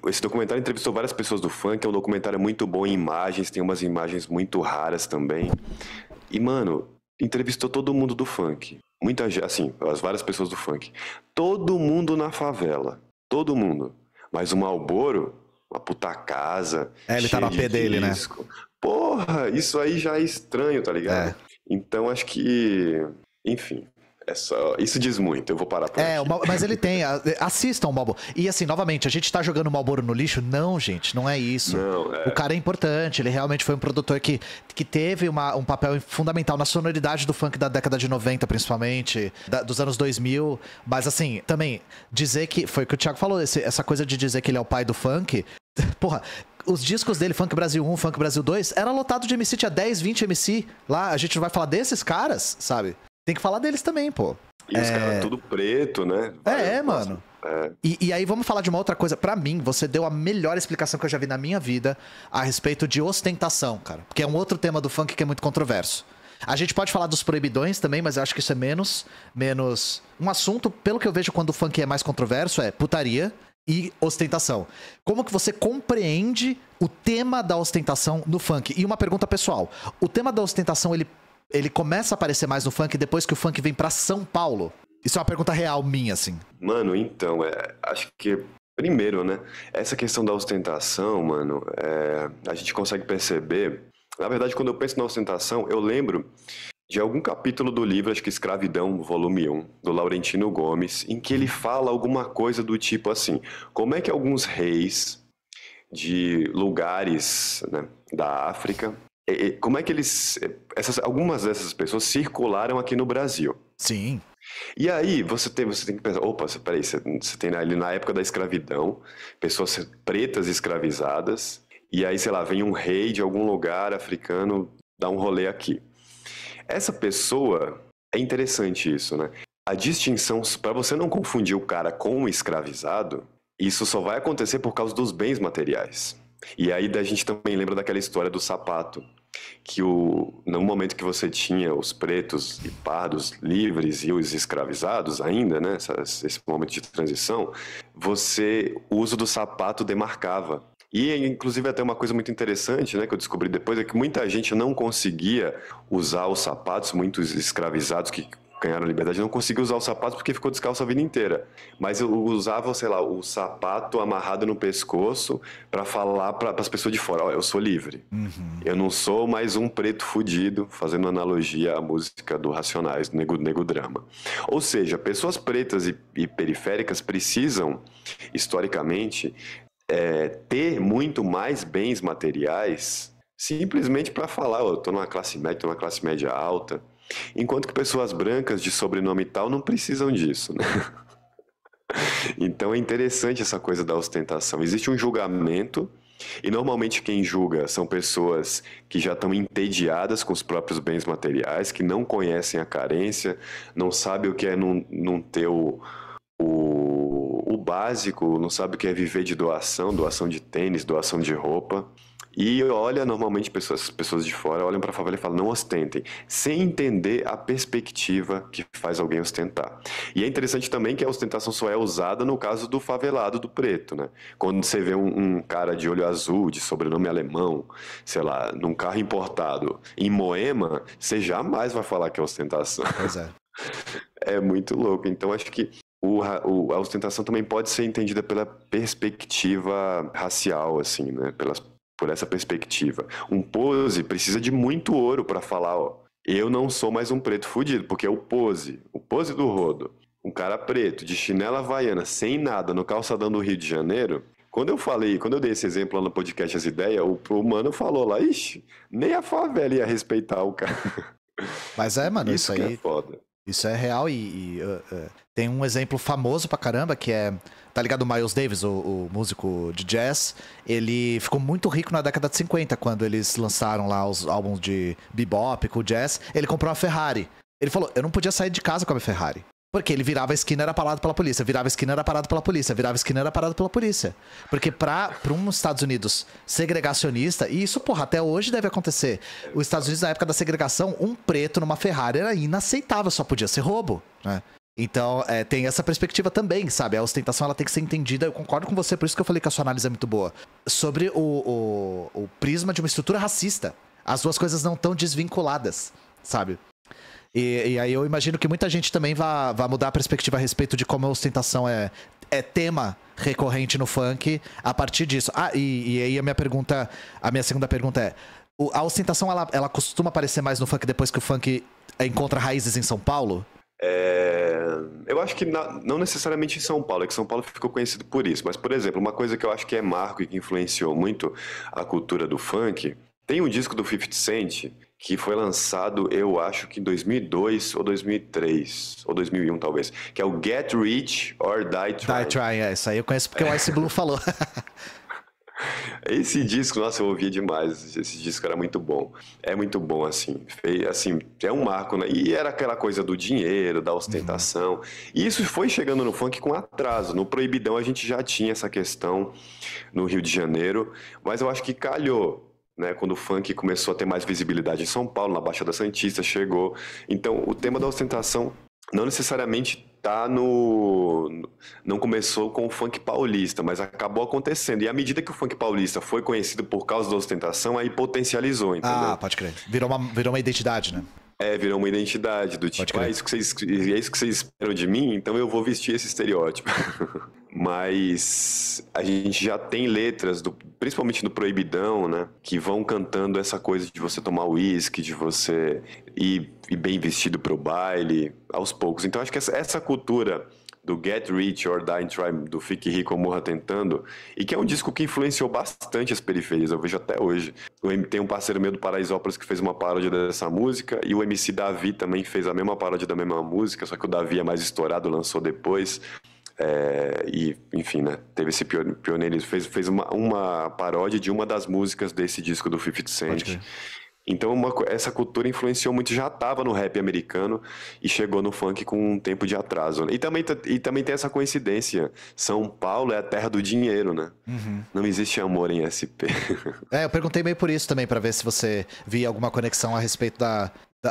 Esse documentário entrevistou várias pessoas do funk, é um documentário muito bom em imagens, tem umas imagens muito raras também. E, mano, entrevistou todo mundo do funk. Muita gente, assim, as várias pessoas do funk. Todo mundo na favela. Todo mundo. Mas o Marlboro, uma puta casa. Ele tá no AP dele, né? Porra, isso aí já é estranho, tá ligado? Então acho que. Enfim. Isso diz muito, eu vou parar por aqui. Mas ele tem, assistam o Marlboro. E assim, novamente, a gente tá jogando o Marlboro no lixo? Não, gente, não é isso. Não, O cara é importante, ele realmente foi um produtor que teve um papel fundamental na sonoridade do funk da década de 90, principalmente, dos anos 2000. Mas assim, também, dizer que, foi o que o Thiago falou, essa coisa de dizer que ele é o pai do funk, porra... Os discos dele, Funk Brasil 1, Funk Brasil 2, era lotado de MC, tinha 10, 20 MC lá. A gente não vai falar desses caras, sabe? Tem que falar deles também, pô. E os caras tudo preto, né? Mano. E aí vamos falar de uma outra coisa. Pra mim, você deu a melhor explicação que eu já vi na minha vida a respeito de ostentação, cara. Porque é um outro tema do funk que é muito controverso. A gente pode falar dos proibidões também, mas eu acho que isso é menos... Um assunto, pelo que eu vejo quando o funk é mais controverso, é putaria e ostentação. Como que você compreende o tema da ostentação no funk? E uma pergunta pessoal. O tema da ostentação, ele começa a aparecer mais no funk depois que o funk vem pra São Paulo? Isso é uma pergunta real minha, assim. Mano, então, acho que, primeiro, né, essa questão da ostentação, mano, a gente consegue perceber... Na verdade, quando eu penso na ostentação, eu lembro de algum capítulo do livro, acho que Escravidão, volume 1, do Laurentino Gomes, em que ele fala alguma coisa do tipo assim: como é que alguns reis de lugares, né, da África, como é que algumas dessas pessoas circularam aqui no Brasil? Sim. E aí você tem que pensar, opa, peraí, você tem ali na época da escravidão, pessoas pretas escravizadas, e aí, sei lá, vem um rei de algum lugar africano dar um rolê aqui. Essa pessoa, é interessante isso, né? A distinção, para você não confundir o cara com o escravizado, isso só vai acontecer por causa dos bens materiais. E aí a gente também lembra daquela história do sapato, que no momento que você tinha os pretos e pardos livres e os escravizados ainda, né, esse momento de transição, o uso do sapato demarcava. E, inclusive, até uma coisa muito interessante, né, que eu descobri depois, é que muita gente não conseguia usar os sapatos, muitos escravizados que ganharam liberdade, não conseguia usar os sapatos porque ficou descalço a vida inteira. Mas eu usava, sei lá, o sapato amarrado no pescoço para falar para as pessoas de fora, ó, eu sou livre. Uhum. Eu não sou mais um preto fudido, fazendo analogia à música do Racionais, do Nego Drama. Ou seja, pessoas pretas e periféricas precisam, historicamente, ter muito mais bens materiais simplesmente para falar, eu tô numa classe média, tô numa classe média alta, enquanto que pessoas brancas de sobrenome tal não precisam disso, né? Então é interessante essa coisa da ostentação. Existe um julgamento e normalmente quem julga são pessoas que já estão entediadas com os próprios bens materiais, que não conhecem a carência, não sabem o que é não ter o básico, não sabe o que é viver de doação de tênis, doação de roupa. E olha, normalmente pessoas de fora olham para a favela e falam, não ostentem, sem entender a perspectiva que faz alguém ostentar. E é interessante também que a ostentação só é usada no caso do favelado, do preto, né? Quando você vê um cara de olho azul, de sobrenome alemão, sei lá, num carro importado em Moema, você jamais vai falar que é ostentação. Pois é. É muito louco. Então acho que a ostentação também pode ser entendida pela perspectiva racial, assim, né? Por essa perspectiva. Um pose precisa de muito ouro para falar, ó, eu não sou mais um preto fudido, porque é o pose do rodo. Um cara preto, de chinela havaiana, sem nada, no calçadão do Rio de Janeiro. Quando eu dei esse exemplo lá no podcast As Ideias, o mano falou lá, ixi, nem a favela ia respeitar o cara. Mas mano, isso aí é foda. Isso é real e tem um exemplo famoso pra caramba que é... Tá ligado o Miles Davis, o músico de jazz? Ele ficou muito rico na década de 50, quando eles lançaram lá os álbuns de bebop com jazz. Ele comprou uma Ferrari. Ele falou, eu não podia sair de casa com a minha Ferrari. Porque ele virava a esquina, era parado pela polícia. Virava a esquina, era parado pela polícia. Virava a esquina, era parado pela polícia. Porque pra um Estados Unidos segregacionista, e isso, porra, até hoje deve acontecer. Os Estados Unidos, na época da segregação, um preto numa Ferrari era inaceitável, só podia ser roubo, né? Então, tem essa perspectiva também, sabe? A ostentação, ela tem que ser entendida, eu concordo com você, por isso que eu falei que a sua análise é muito boa. Sobre o prisma de uma estrutura racista. As duas coisas não estão desvinculadas, sabe? E aí eu imagino que muita gente também vai mudar a perspectiva a respeito de como a ostentação é tema recorrente no funk a partir disso. E aí a minha segunda pergunta é, a ostentação ela costuma aparecer mais no funk depois que o funk encontra raízes em São Paulo? Eu acho que não necessariamente em São Paulo, é que São Paulo ficou conhecido por isso, mas, por exemplo, uma coisa que eu acho que é marco e que influenciou muito a cultura do funk, tem um disco do 50 Cent que foi lançado, eu acho que em 2002 ou 2003, ou 2001 talvez, que é o Get Rich or Die Trying. Die Trying, isso aí eu conheço porque o Ice Blue falou. Esse disco, nossa, eu ouvia demais. Esse disco era muito bom. É muito bom, assim. É um marco, né? E era aquela coisa do dinheiro, da ostentação. E isso foi chegando no funk com atraso. No Proibidão a gente já tinha essa questão no Rio de Janeiro, mas eu acho que calhou, né? Quando o funk começou a ter mais visibilidade em São Paulo, na Baixada Santista, chegou. Então, o tema da ostentação não necessariamente não começou com o funk paulista, mas acabou acontecendo. E à medida que o funk paulista foi conhecido por causa da ostentação, aí potencializou, entendeu? Ah, pode crer. Virou uma identidade, né? Virou uma identidade do tipo, é isso que vocês esperam de mim, então eu vou vestir esse estereótipo. Mas a gente já tem letras, principalmente no Proibidão, né, que vão cantando essa coisa de você tomar uísque, de você ir bem vestido pro baile, aos poucos. Então acho que essa cultura do Get Rich or Die Trying, do Fique Rico ou Morra Tentando, e que é um disco que influenciou bastante as periferias, eu vejo até hoje. Tem um parceiro meu do Paraisópolis que fez uma paródia dessa música, e o MC Davi também fez a mesma paródia da mesma música, só que o Davi é mais estourado, lançou depois. E, enfim, né, teve esse pioneirismo, fez uma paródia de uma das músicas desse disco do 50 Cent. Então essa cultura influenciou muito, já estava no rap americano e chegou no funk com um tempo de atraso, né? E também tem essa coincidência, São Paulo é a terra do dinheiro, né? Não existe amor em SP. Eu perguntei meio por isso também, pra ver se você via alguma conexão a respeito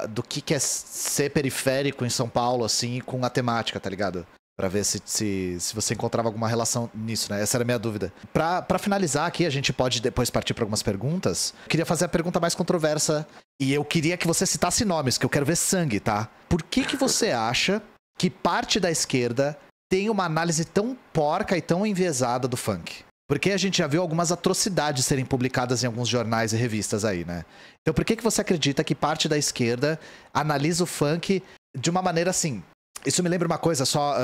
do que é ser periférico em São Paulo, assim, com a temática, tá ligado? Pra ver se você encontrava alguma relação nisso, né? Essa era a minha dúvida. Pra finalizar aqui, a gente pode depois partir pra algumas perguntas. Eu queria fazer a pergunta mais controversa e eu queria que você citasse nomes, que eu quero ver sangue, tá? Por que você acha que parte da esquerda tem uma análise tão porca e tão enviesada do funk? Porque a gente já viu algumas atrocidades serem publicadas em alguns jornais e revistas aí, né? Então por que você acredita que parte da esquerda analisa o funk de uma maneira assim... Isso me lembra uma coisa, só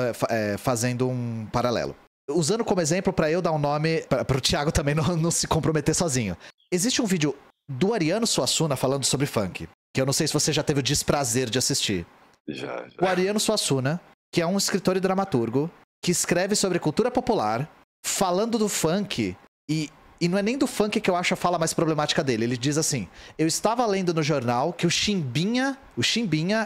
fazendo um paralelo. Usando como exemplo, pra eu dar um nome, pro Thiago também não se comprometer sozinho. Existe um vídeo do Ariano Suassuna falando sobre funk, que eu não sei se você já teve o desprazer de assistir. Já. O Ariano Suassuna, que é um escritor e dramaturgo, que escreve sobre cultura popular, falando do funk, e não é nem do funk que eu acho a fala mais problemática dele. Ele diz assim, eu estava lendo no jornal que o Chimbinha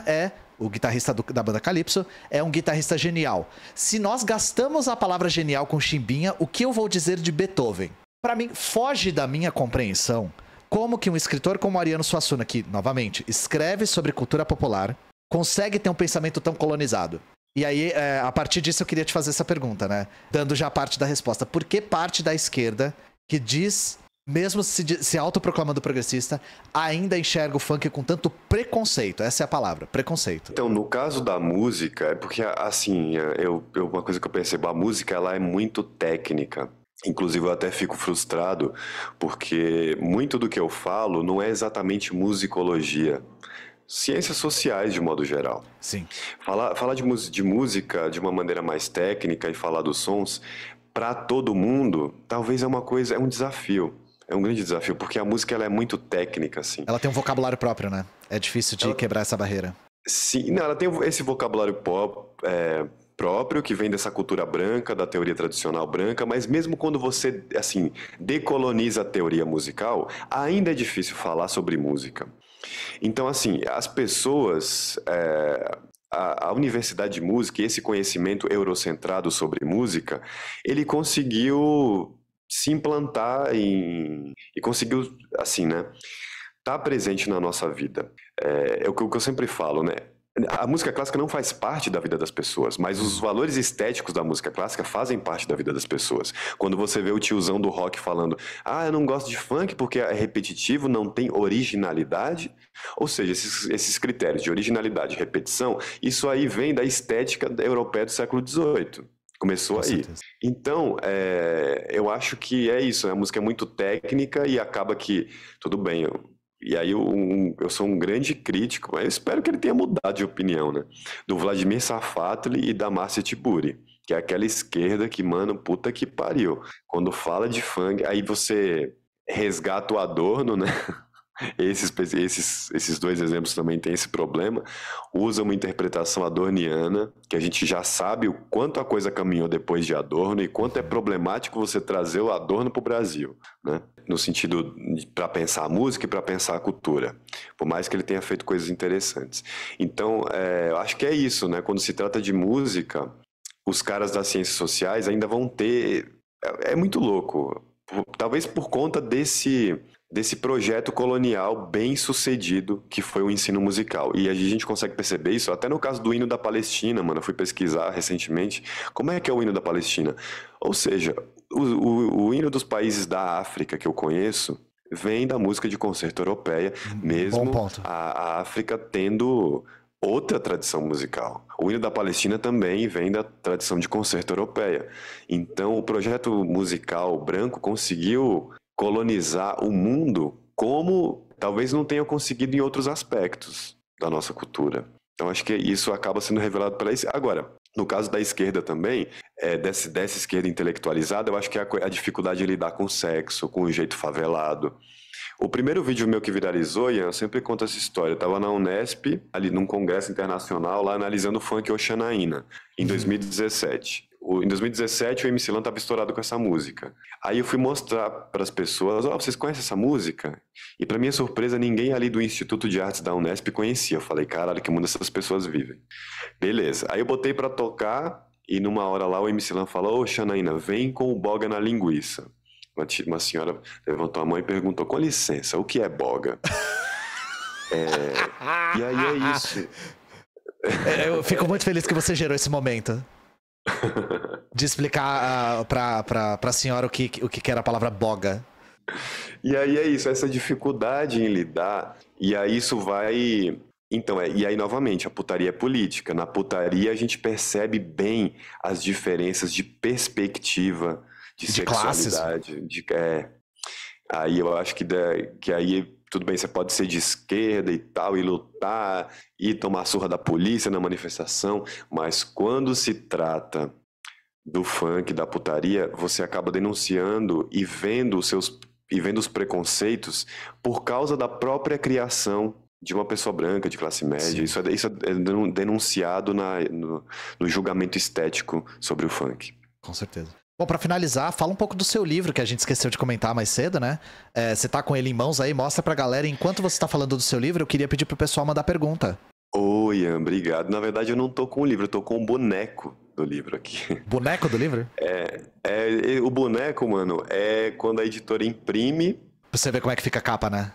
é... O guitarrista da banda Calypso é um guitarrista genial. Se nós gastamos a palavra genial com Chimbinha, o que eu vou dizer de Beethoven? Pra mim, foge da minha compreensão como que um escritor como Ariano Suassuna, que, novamente, escreve sobre cultura popular, consegue ter um pensamento tão colonizado. E aí, a partir disso, eu queria te fazer essa pergunta, né? Dando já parte da resposta. Por que parte da esquerda que diz... mesmo se autoproclamando progressista, ainda enxerga o funk com tanto preconceito? Essa é a palavra, preconceito. Então, no caso da música, é porque, assim, uma coisa que eu percebo, a música, ela é muito técnica. Inclusive, eu até fico frustrado, porque muito do que eu falo não é exatamente musicologia. Ciências sociais, de modo geral. Sim. Falar de música de uma maneira mais técnica e falar dos sons, para todo mundo, talvez é um desafio. É um grande desafio, porque a música ela é muito técnica, assim. Ela tem um vocabulário próprio, né? É difícil de quebrar essa barreira. Sim, não, ela tem esse vocabulário próprio, que vem dessa cultura branca, da teoria tradicional branca, mas mesmo quando você, assim, decoloniza a teoria musical, ainda é difícil falar sobre música. Então, assim, as pessoas... A Universidade de Música e esse conhecimento eurocentrado sobre música, ele conseguiu... se implantar e conseguiu, assim, né, tá presente na nossa vida. É o que eu sempre falo, né, a música clássica não faz parte da vida das pessoas, mas os valores estéticos da música clássica fazem parte da vida das pessoas. Quando você vê o tiozão do rock falando, eu não gosto de funk porque é repetitivo, não tem originalidade, ou seja, esses critérios de originalidade e repetição, isso aí vem da estética europeia do século XVIII. Começou aí. Então, eu acho que é isso, né? A música é muito técnica e acaba que, tudo bem, e aí eu sou um grande crítico, mas eu espero que ele tenha mudado de opinião, né? Do Vladimir Safatli e da Márcia Tiburi, que é aquela esquerda que, mano, puta que pariu. Quando fala de funk, aí você resgata o Adorno, né? Esses dois exemplos também têm esse problema. Usa uma interpretação adorniana, que a gente já sabe o quanto a coisa caminhou depois de Adorno e quanto é problemático você trazer o Adorno para o Brasil, né? No sentido para pensar a música e para pensar a cultura, por mais que ele tenha feito coisas interessantes. Então, eu acho que é isso, né? Quando se trata de música, os caras das ciências sociais ainda vão ter... É muito louco, talvez por conta desse projeto colonial bem sucedido que foi o ensino musical. E a gente consegue perceber isso até no caso do hino da Palestina, mano. Eu fui pesquisar recentemente como é que é o hino da Palestina. Ou seja, o hino dos países da África que eu conheço vem da música de concerto europeia, mesmo a África tendo outra tradição musical. O hino da Palestina também vem da tradição de concerto europeia. Então, o projeto musical branco conseguiu colonizar o mundo como talvez não tenha conseguido em outros aspectos da nossa cultura. Então acho que isso acaba sendo revelado pela isso. Agora, No caso da esquerda também, dessa esquerda intelectualizada, eu acho que é a dificuldade de lidar com o sexo, com o jeito favelado. O primeiro vídeo meu que viralizou, Ian, eu sempre conto essa história. Eu tava na Unesp, ali num congresso internacional, lá analisando o funk Oxanaína, em 2017. Em 2017, o MC Lan tava estourado com essa música. Aí eu fui mostrar para as pessoas, vocês conhecem essa música? E para minha surpresa, ninguém ali do Instituto de Artes da Unesp conhecia. Eu falei, caralho, que mundo essas pessoas vivem. Beleza. Aí eu botei para tocar e numa hora lá o MC Lan falou, ô Xanaína, vem com o boga na linguiça. Uma senhora levantou a mão e perguntou, com licença, o que é boga? E aí é isso. Eu fico muito feliz que você gerou esse momento. De explicar pra senhora o que era a palavra boga. E aí é isso, essa dificuldade em lidar, e aí isso vai... Então, e aí novamente, a putaria é política. Na putaria a gente percebe bem as diferenças de perspectiva, de sexualidade. Aí eu acho que aí, tudo bem, você pode ser de esquerda e tal, e lutar, e tomar surra da polícia na manifestação, mas quando se trata do funk, da putaria, você acaba denunciando e vendo os preconceitos por causa da própria criação de uma pessoa branca, de classe média. Isso é denunciado no julgamento estético sobre o funk. Com certeza. Bom, pra finalizar, fala um pouco do seu livro, que a gente esqueceu de comentar mais cedo, né? Você tá com ele em mãos aí, mostra pra galera. Enquanto você tá falando do seu livro, eu queria pedir pro pessoal mandar pergunta. Oi, Ian, obrigado. Na verdade, eu não tô com o livro, eu tô com o boneco do livro aqui. Boneco do livro? O boneco, mano, é quando a editora imprime... Pra você ver como é que fica a capa, né?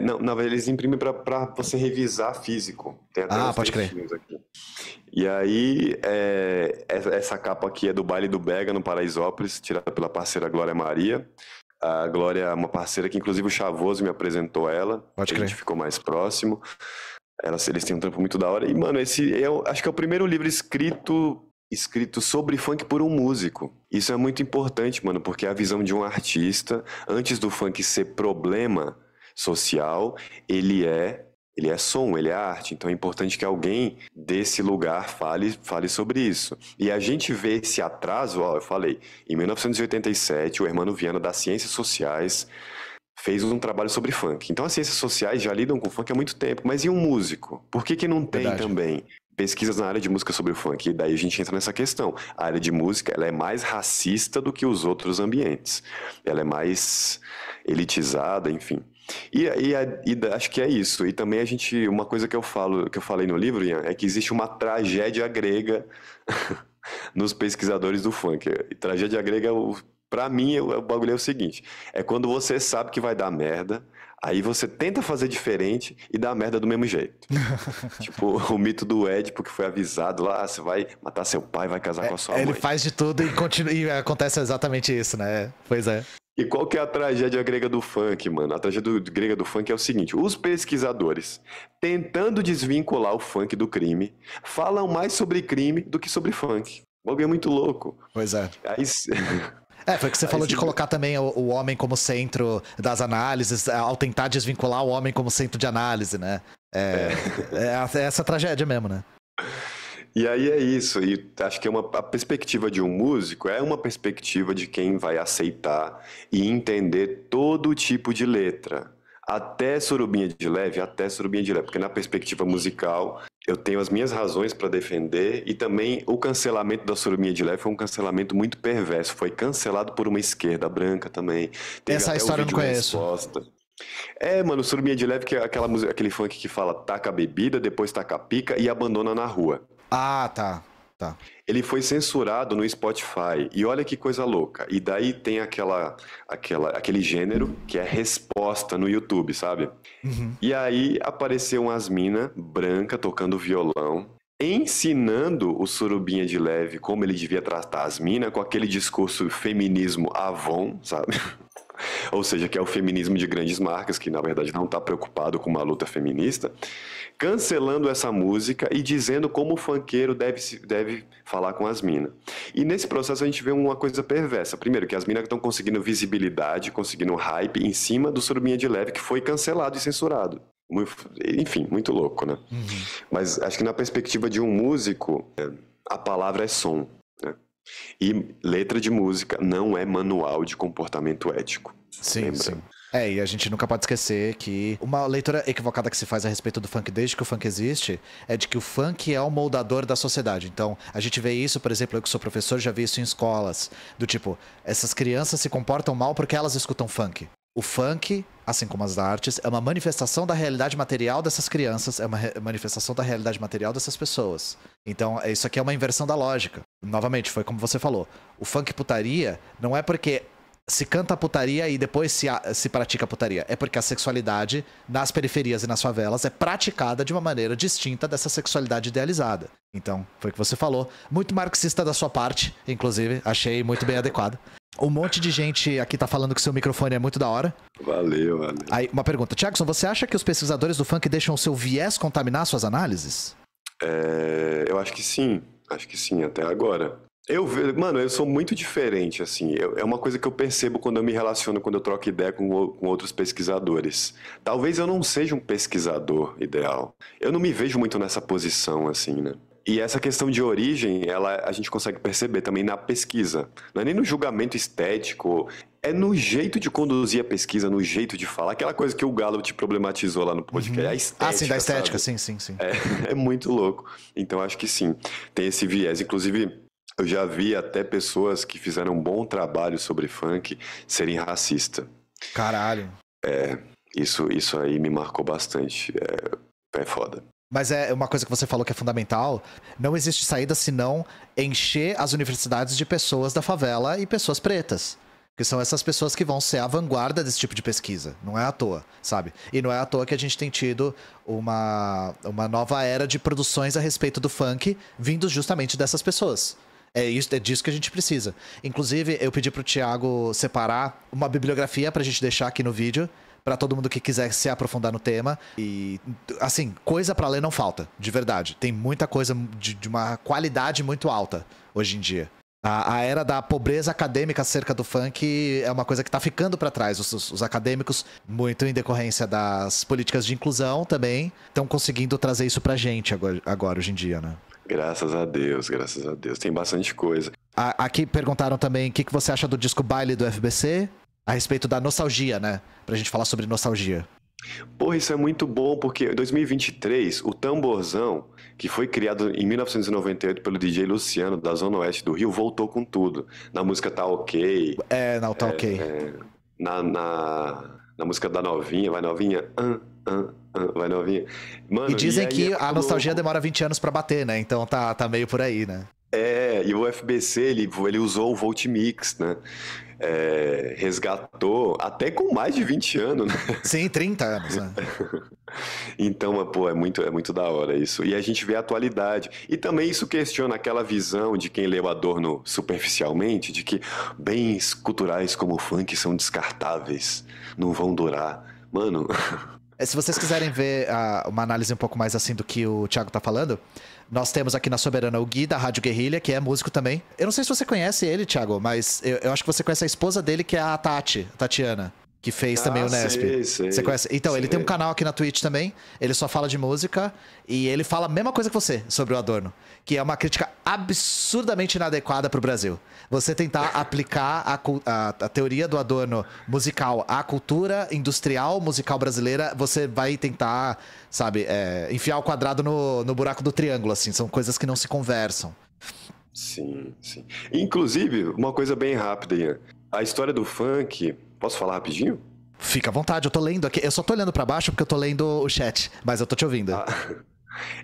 Não, na verdade, eles imprimem pra você revisar físico. Tem até pode crer. Aqui. E aí, essa capa aqui é do Baile do Bega, no Paraisópolis, tirada pela parceira Glória Maria. A Glória é uma parceira que, inclusive, o Chavoso me apresentou ela. Pode crer. A gente ficou mais próximo. Eles têm um trampo muito da hora. E, mano, acho que é o primeiro livro escrito sobre funk por um músico. Isso é muito importante, mano, porque é a visão de um artista, antes do funk ser problema social, ele é som, ele é arte. Então é importante que alguém desse lugar fale sobre isso. E a gente vê esse atraso, eu falei, em 1987, o Hermano Viana, das Ciências Sociais, fez um trabalho sobre funk. Então as ciências sociais já lidam com funk há muito tempo, mas e um músico? Por que não tem Verdade. também pesquisas na área de música sobre o funk? E daí a gente entra nessa questão. A área de música, ela é mais racista do que os outros ambientes. Ela é mais elitizada, enfim. E acho que é isso. E também uma coisa que eu falei no livro, Ian, é que existe uma tragédia grega nos pesquisadores do funk. E tragédia grega, pra mim, o bagulho é o seguinte: é quando você sabe que vai dar merda, aí você tenta fazer diferente e dá merda do mesmo jeito. Tipo, o mito do Édipo, que foi avisado lá, você vai matar seu pai, vai casar com a sua mãe. Ele faz de tudo e acontece exatamente isso, né? Pois é. E qual que é a tragédia grega do funk, mano? A tragédia grega do funk é o seguinte: os pesquisadores, tentando desvincular o funk do crime, falam mais sobre crime do que sobre funk. O bagulho é muito louco. Pois é. Aí... Foi que você falou de colocar também o homem como centro das análises, ao tentar desvincular o homem como centro de análise, né? É essa tragédia mesmo, né? E aí é isso, e acho que a perspectiva de um músico é uma perspectiva de quem vai aceitar e entender todo tipo de letra, até surubinha de leve, porque na perspectiva musical eu tenho as minhas razões para defender, e também o cancelamento da surubinha de leve foi um cancelamento muito perverso, foi cancelado por uma esquerda branca também. Teve essa até história eu não conheço. Mano, surubinha de leve que é aquele funk que fala taca a bebida, depois taca a pica e abandona na rua. Tá. Ele foi censurado no Spotify. E olha que coisa louca. E daí tem aquele gênero que é resposta no YouTube, sabe? Uhum. E aí apareceu umas minas branca tocando violão, ensinando o surubinha de leve como ele devia tratar as minas, com aquele discurso feminismo Avon, sabe? Ou seja, que é o feminismo de grandes marcas, que na verdade não está preocupado com uma luta feminista, cancelando essa música e dizendo como o funkeiro deve falar com as minas. E nesse processo a gente vê uma coisa perversa. Primeiro, que as minas estão conseguindo visibilidade, conseguindo hype em cima do surubinha de leve, que foi cancelado e censurado. Enfim, muito louco, né? Uhum. Mas acho que na perspectiva de um músico, a palavra é som, né? E letra de música não é manual de comportamento ético. Sim, lembra? sim. E a gente nunca pode esquecer que uma leitura equivocada que se faz a respeito do funk desde que o funk existe é de que o funk é o moldador da sociedade. Então, a gente vê isso, por exemplo, eu que sou professor, já vi isso em escolas, do tipo, essas crianças se comportam mal porque elas escutam funk. O funk, assim como as artes, é uma manifestação da realidade material dessas crianças, é uma manifestação da realidade material dessas pessoas. Então, isso aqui é uma inversão da lógica. Novamente, foi como você falou. O funk putaria não é porque se canta putaria e depois se pratica putaria. É porque a sexualidade nas periferias e nas favelas é praticada de uma maneira distinta dessa sexualidade idealizada. Então, foi o que você falou. Muito marxista da sua parte, inclusive. Achei muito bem adequado. Um monte de gente aqui tá falando que seu microfone é muito da hora. Valeu. Aí, uma pergunta. Thiagson, você acha que os pesquisadores do funk deixam o seu viés contaminar suas análises? Eu acho que sim, até agora. Mano, eu sou muito diferente, assim, é uma coisa que eu percebo quando eu me relaciono, quando eu troco ideia com outros pesquisadores. Talvez eu não seja um pesquisador ideal, eu não me vejo muito nessa posição, assim, né? E essa questão de origem, a gente consegue perceber também na pesquisa. Não é nem no julgamento estético, é no jeito de conduzir a pesquisa, no jeito de falar. Aquela coisa que o Galo te problematizou lá no podcast, a estética, sim, da estética, sabe? sim. É muito louco. Então, acho que sim, tem esse viés. Inclusive, eu já vi até pessoas que fizeram um bom trabalho sobre funk serem racistas. Caralho. Isso aí me marcou bastante. É foda. Mas é uma coisa que você falou que é fundamental. Não existe saída senão encher as universidades de pessoas da favela e pessoas pretas. Porque são essas pessoas que vão ser a vanguarda desse tipo de pesquisa. Não é à toa, sabe? E não é à toa que a gente tem tido uma nova era de produções a respeito do funk vindos justamente dessas pessoas. É disso que a gente precisa. Inclusive, eu pedi pro Thiago separar uma bibliografia pra gente deixar aqui no vídeo, pra todo mundo que quiser se aprofundar no tema. E, assim, coisa pra ler não falta, de verdade. Tem muita coisa de uma qualidade muito alta hoje em dia. A era da pobreza acadêmica acerca do funk é uma coisa que tá ficando pra trás. Os acadêmicos, muito em decorrência das políticas de inclusão também, estão conseguindo trazer isso pra gente agora hoje em dia, né? Graças a Deus. Tem bastante coisa. Aqui perguntaram também o que você acha do disco Baile do FBC, a respeito da nostalgia, né? Pra gente falar sobre nostalgia. Pô, isso é muito bom, porque em 2023, o Tamborzão, que foi criado em 1998 pelo DJ Luciano, da Zona Oeste do Rio, voltou com tudo. Na música Tá Ok. Não, tá ok. Na música da Novinha, vai Novinha, vai Novinha. Mano, e dizem que a nostalgia louco. demora 20 anos pra bater, né? Então tá meio por aí, né? E o FBC, ele usou o Voltimix, né? Resgatou até com mais de 20 anos, né? Sim, 30 anos, né? Então, pô, é muito da hora isso. E a gente vê a atualidade. E também isso questiona aquela visão de quem leu Adorno superficialmente, de que bens culturais como o funk são descartáveis, não vão durar. Mano... Se vocês quiserem ver uma análise um pouco mais assim do que o Thiago tá falando, nós temos aqui na Soberana o Gui, da Rádio Guerrilha, que é músico também. Eu não sei se você conhece ele, Thiago, mas eu acho que você conhece a esposa dele, que é a Tatiana, que fez também o Nesp. Sei. Você conhece? Então, ele Sei. tem um canal aqui na Twitch também, ele só fala de música, e ele fala a mesma coisa que você sobre o Adorno, que é uma crítica absurdamente inadequada pro Brasil. Você tentar aplicar a teoria do Adorno musical à cultura industrial musical brasileira, você vai tentar, sabe, enfiar o quadrado no buraco do triângulo, assim. São coisas que não se conversam. Sim. Inclusive, uma coisa bem rápida, Ian. A história do funk... Posso falar rapidinho? Fica à vontade, eu tô lendo aqui. Eu só tô olhando pra baixo porque eu tô lendo o chat, mas eu tô te ouvindo.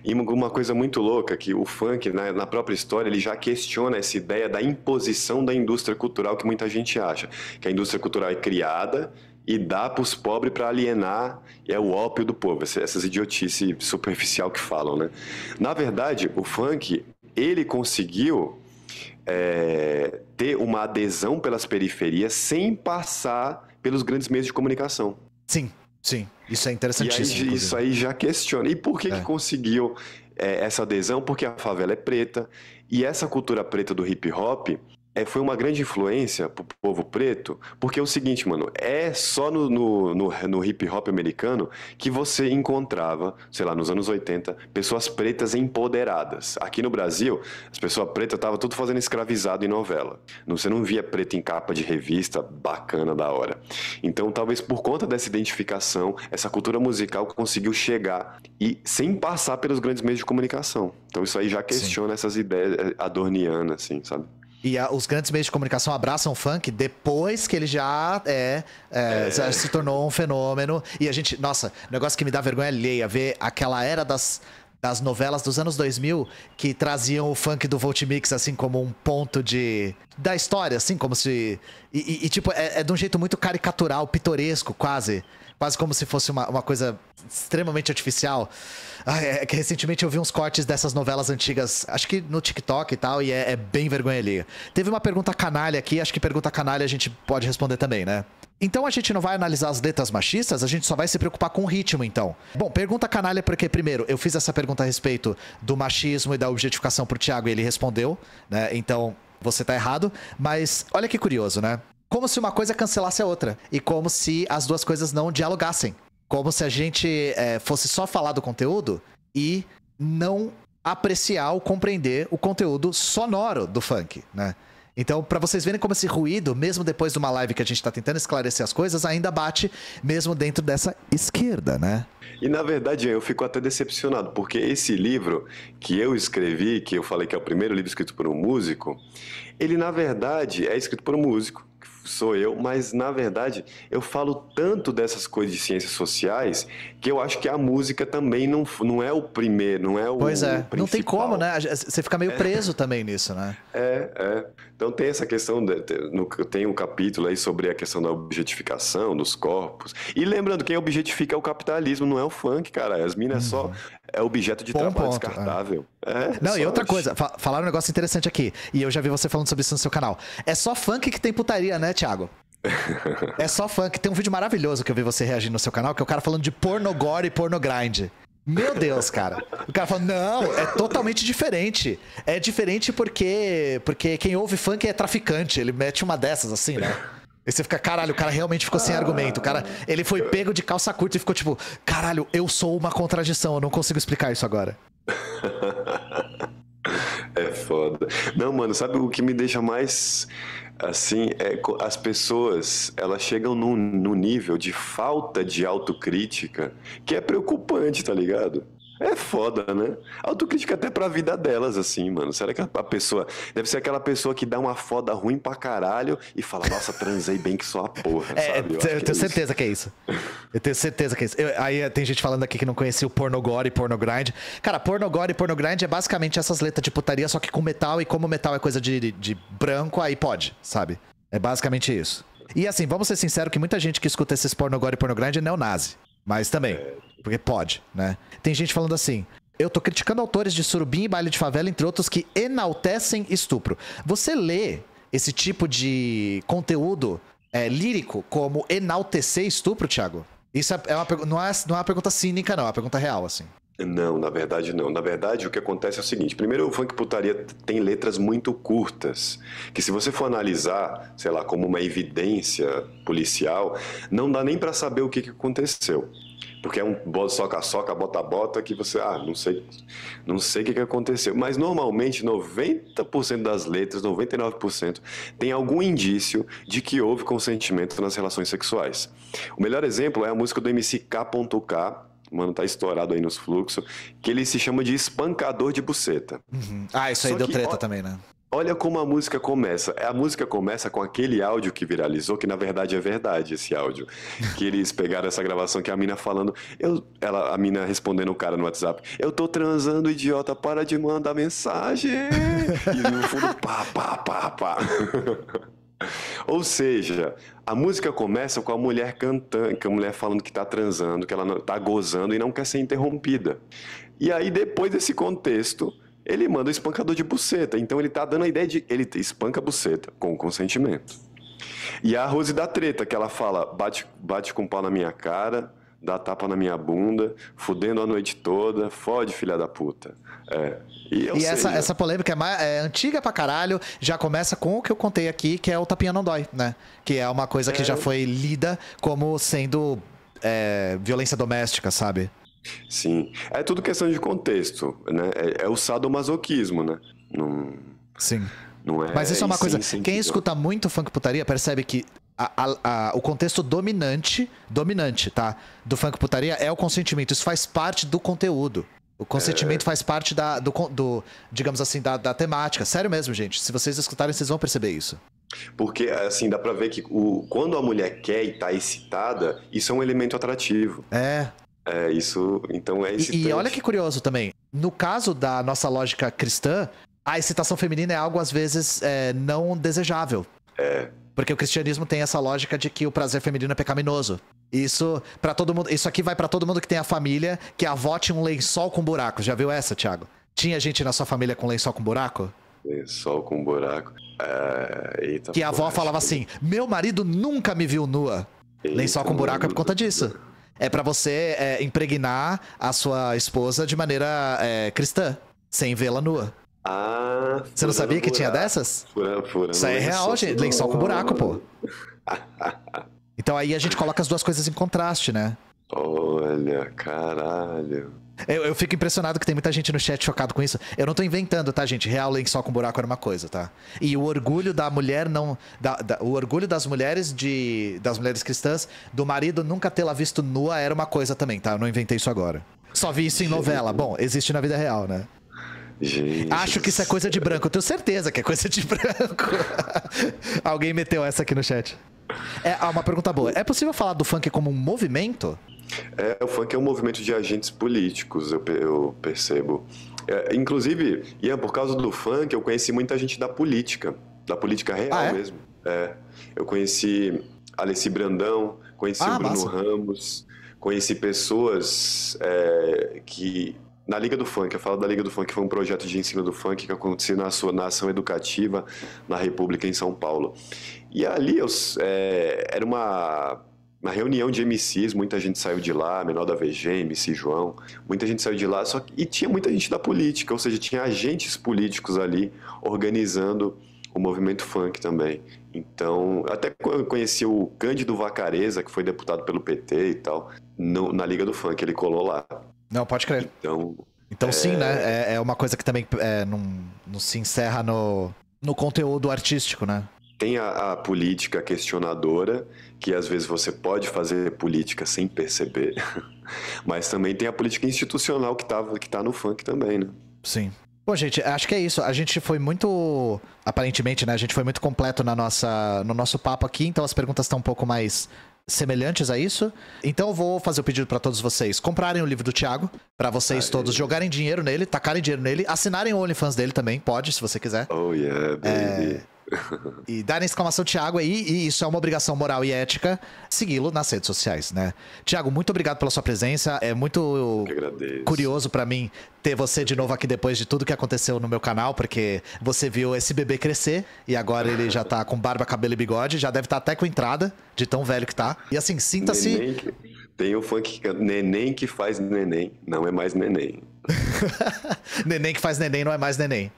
E uma coisa muito louca, que o funk, na própria história, ele já questiona essa ideia da imposição da indústria cultural que muita gente acha. Que a indústria cultural é criada e dá pros pobres para alienar, é o ópio do povo. Essas idiotices superficial que falam, né? Na verdade, o funk, ele conseguiu... ter uma adesão pelas periferias sem passar pelos grandes meios de comunicação. Sim. Isso é interessantíssimo. E isso aí já questiona. E por que conseguiu essa adesão? Porque a favela é preta e essa cultura preta do hip hop, foi uma grande influência pro povo preto, porque é o seguinte, mano, é só no hip hop americano que você encontrava, sei lá, nos anos 80, pessoas pretas empoderadas. Aqui no Brasil, as pessoas pretas estavam tudo fazendo escravizado em novela. Você não via preto em capa de revista bacana da hora. Então, talvez por conta dessa identificação, essa cultura musical conseguiu chegar e sem passar pelos grandes meios de comunicação. Então, isso aí já questiona essas ideias adornianas, assim, sabe? E os grandes meios de comunicação abraçam o funk depois que ele já já se tornou um fenômeno. E a gente, nossa, negócio que me dá vergonha alheia, ver aquela era das novelas dos anos 2000 que traziam o funk do Voltimix, assim, como um ponto da história, assim, como se... tipo, é de um jeito muito caricatural, pitoresco, quase como se fosse uma coisa extremamente artificial. É que recentemente eu vi uns cortes dessas novelas antigas, acho que no TikTok e tal, e é bem vergonha alheia. Teve uma pergunta canalha aqui, acho que pergunta canalha a gente pode responder também, né? Então a gente não vai analisar as letras machistas, a gente só vai se preocupar com o ritmo, então. Bom, pergunta canalha porque, primeiro, eu fiz essa pergunta a respeito do machismo e da objetificação pro Thiago e ele respondeu, né? Então, você tá errado. Mas olha que curioso, né? Como se uma coisa cancelasse a outra. E como se as duas coisas não dialogassem. Como se a gente fosse só falar do conteúdo e não apreciar ou compreender o conteúdo sonoro do funk, né? Então, pra vocês verem como esse ruído, mesmo depois de uma live que a gente tá tentando esclarecer as coisas, ainda bate mesmo dentro dessa esquerda, né? E na verdade eu fico até decepcionado, porque esse livro que eu escrevi, que eu falei que é o primeiro livro escrito por um músico, ele na verdade é escrito por um músico, que sou eu, mas na verdade eu falo tanto dessas coisas de ciências sociais que eu acho que a música também não é o primeiro, não é o Pois é, principal. não tem como, né? Você fica meio preso também nisso, né? Então tem essa questão, tem um capítulo aí sobre a questão da objetificação dos corpos. E lembrando, quem objetifica é o capitalismo, não é o funk, cara. As minas só é objeto de trabalho descartável. Não, e outra coisa, falaram um negócio interessante aqui, e eu já vi você falando sobre isso no seu canal. É só funk que tem putaria, né, Thiago? É só funk. Tem um vídeo maravilhoso que eu vi você reagindo no seu canal, que é o cara falando de pornogore e pornogrind. Meu Deus, cara. O cara fala, não, é totalmente diferente. É diferente porque quem ouve funk é traficante. Ele mete uma dessas assim, né? E você fica, caralho, o cara realmente ficou sem argumento. O cara, ele foi pego de calça curta e ficou tipo, caralho, eu sou uma contradição, eu não consigo explicar isso agora. É foda. Não, mano, sabe o que me deixa mais... Assim, as pessoas, elas chegam num nível de falta de autocrítica que é preocupante, tá ligado? É foda, né? Autocrítica até pra vida delas, assim, mano. Será que a pessoa... Deve ser aquela pessoa que dá uma foda ruim pra caralho e fala, nossa, transei bem que só a porra, sabe? Eu tenho certeza que é isso. Eu tenho certeza que é isso. Aí tem gente falando aqui que não conhecia o pornogore e pornogrind. Cara, pornogore e pornogrind é basicamente essas letras de putaria, só que com metal. E como metal é coisa de branco, aí pode, sabe? É basicamente isso. E assim, vamos ser sinceros que muita gente que escuta esses pornogore e pornogrind é neonazi. Mas também... Porque pode, né? Tem gente falando assim, eu tô criticando autores de surubim e baile de favela, entre outros, que enaltecem estupro. Você lê esse tipo de conteúdo lírico como enaltecer estupro, Thiago? Isso não é uma pergunta cínica, não. É uma pergunta real, assim. Não, na verdade não. Na verdade, o que acontece é o seguinte. Primeiro, o funk putaria tem letras muito curtas, que se você for analisar, sei lá, como uma evidência policial, não dá nem pra saber o que aconteceu. Porque é um soca-soca, bota-bota, que você, não sei o que aconteceu. Mas normalmente 90% das letras, 99%, tem algum indício de que houve consentimento nas relações sexuais. O melhor exemplo é a música do MC K.K, mano, tá estourado aí nos fluxos, que ele se chama de espancador de buceta. Isso aí deu treta também, né? Olha como a música começa. A música começa com aquele áudio que viralizou, que na verdade é verdade esse áudio. Que eles pegaram essa gravação que a mina falando, a mina respondendo o cara no WhatsApp, eu tô transando, idiota, para de mandar mensagem. E no fundo, pá, pá, pá, pá. Ou seja, a música começa com a mulher cantando, com a mulher falando que tá transando, que ela não, tá gozando e não quer ser interrompida. E aí, depois desse contexto, ele manda o espancador de buceta. Então ele tá dando a ideia de... Ele espanca a buceta com consentimento. E a Rose da treta, que ela fala, bate com o pau na minha cara, dá tapa na minha bunda, fudendo a noite toda, fode, filha da puta. E essa polêmica é antiga pra caralho, já começa com o que eu contei aqui, que é o tapinha não dói, né? Que é uma coisa que já foi lida como sendo violência doméstica, sabe? Sim, é tudo questão de contexto, né? É o sadomasoquismo, né? Não, sim. Não é. Mas isso é uma coisa, quem escuta muito funk putaria percebe que o contexto dominante, tá? Do funk putaria é o consentimento. Isso faz parte do conteúdo. O consentimento faz parte digamos assim, da temática. Sério mesmo, gente. Se vocês escutarem, vocês vão perceber isso. Porque, assim, dá pra ver que quando a mulher quer e tá excitada, isso é um elemento atrativo. Isso, então é excitante. E olha que curioso também. No caso da nossa lógica cristã, a excitação feminina é algo, às vezes, não desejável. Porque o cristianismo tem essa lógica de que o prazer feminino é pecaminoso. Isso para todo mundo. Isso aqui vai pra todo mundo que tem a família que a avó tinha um lençol com buraco. Já viu essa, Thiago? Tinha gente na sua família com lençol com buraco? Lençol com buraco. Eita, que a avó falava assim: meu marido nunca me viu nua. Lençol com buraco é por conta disso. É pra você impregnar a sua esposa de maneira cristã, sem vê-la nua. Você não sabia que tinha dessas? Isso aí é real, gente. Lençol com buraco, pô. Então aí a gente coloca as duas coisas em contraste, né? Olha, caralho. Eu fico impressionado que tem muita gente no chat chocado com isso. Eu não tô inventando, tá, gente? Real lençol com buraco era uma coisa, tá? E o orgulho da mulher não... o orgulho das mulheres das mulheres cristãs, do marido nunca tê-la visto nua era uma coisa também, tá? Eu não inventei isso agora. Só vi isso em novela. Bom, existe na vida real, né? Gente. Acho que isso é coisa de branco. Eu tenho certeza que é coisa de branco. Alguém meteu essa aqui no chat. Uma pergunta boa. É possível falar do funk como um movimento? O funk é um movimento de agentes políticos, eu percebo. Inclusive, Ian, por causa do funk, eu conheci muita gente da política real mesmo. Eu conheci Alessi Brandão, conheci o Bruno Ramos, conheci pessoas que... Na Liga do Funk, eu falo da Liga do Funk, foi um projeto de ensino do funk que aconteceu na ação educativa na República, em São Paulo. E ali era uma reunião de MCs, muita gente saiu de lá, Menor da VG, MC João, muita gente saiu de lá, e tinha muita gente da política, ou seja, tinha agentes políticos ali organizando o movimento funk também. Então, até conheci o Cândido Vacareza, que foi deputado pelo PT e tal, na Liga do Funk, ele colou lá. Não, pode crer. Então sim, né? É uma coisa que também não se encerra no conteúdo artístico, né? Tem a política questionadora, que às vezes você pode fazer política sem perceber, mas também tem a política institucional que tá no funk também, né? Sim. Bom, gente, acho que é isso. A gente foi muito... Aparentemente, né? A gente foi muito completo no nosso papo aqui, então as perguntas estão um pouco mais semelhantes a isso. Então eu vou fazer o pedido pra todos vocês comprarem o livro do Thiago, pra vocês todos jogarem dinheiro nele, tacarem dinheiro nele, assinarem o OnlyFans dele também, pode, se você quiser. Oh yeah, baby. E darem exclamação Thiago aí, e isso é uma obrigação moral e ética, segui-lo nas redes sociais, né? Thiago, muito obrigado pela sua presença, é muito curioso pra mim ter você de novo aqui depois de tudo que aconteceu no meu canal, porque você viu esse bebê crescer, e agora ele já tá com barba, cabelo e bigode, já deve estar até com entrada, de tão velho que tá. E assim, sinta-se... Tem o funk que é neném que faz neném, não é mais neném. Neném que faz neném não é mais neném.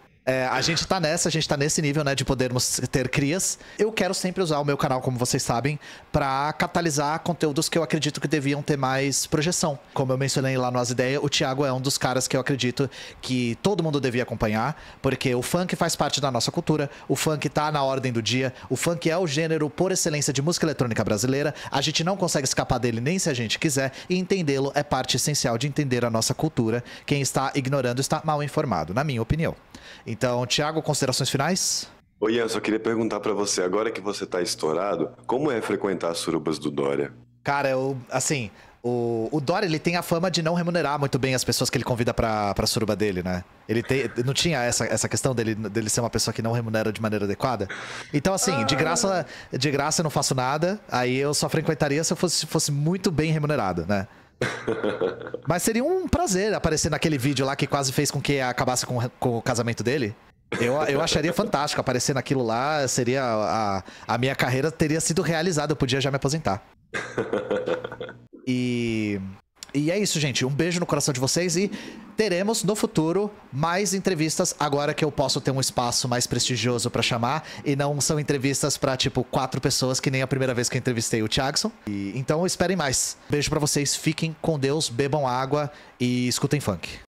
A gente tá nesse nível, né, de podermos ter crias. Eu quero sempre usar o meu canal, como vocês sabem, pra catalisar conteúdos que eu acredito que deviam ter mais projeção. Como eu mencionei lá no As Ideias, o Thiago é um dos caras que eu acredito que todo mundo devia acompanhar, porque o funk faz parte da nossa cultura, o funk tá na ordem do dia, o funk é o gênero por excelência de música eletrônica brasileira, a gente não consegue escapar dele nem se a gente quiser, e entendê-lo é parte essencial de entender a nossa cultura. Quem está ignorando está mal informado, na minha opinião. Então, Thiago, considerações finais? Ô Ian, só queria perguntar pra você, agora que você tá estourado, como é frequentar as surubas do Dória? Cara, o Dória, ele tem a fama de não remunerar muito bem as pessoas que ele convida pra suruba dele, né? Não tinha essa questão dele ser uma pessoa que não remunera de maneira adequada? Então, assim, de graça eu não faço nada, aí eu só frequentaria se eu fosse muito bem remunerado, né? Mas seria um prazer aparecer naquele vídeo lá que quase fez com que acabasse com o casamento dele. Eu acharia fantástico aparecer naquilo lá. Seria a minha carreira teria sido realizada, eu podia já me aposentar. E é isso, gente. Um beijo no coração de vocês e teremos no futuro mais entrevistas agora que eu posso ter um espaço mais prestigioso pra chamar e não são entrevistas pra, tipo, 4 pessoas que nem a primeira vez que eu entrevistei o Thiagson. Então esperem mais. Beijo pra vocês, fiquem com Deus, bebam água e escutem funk.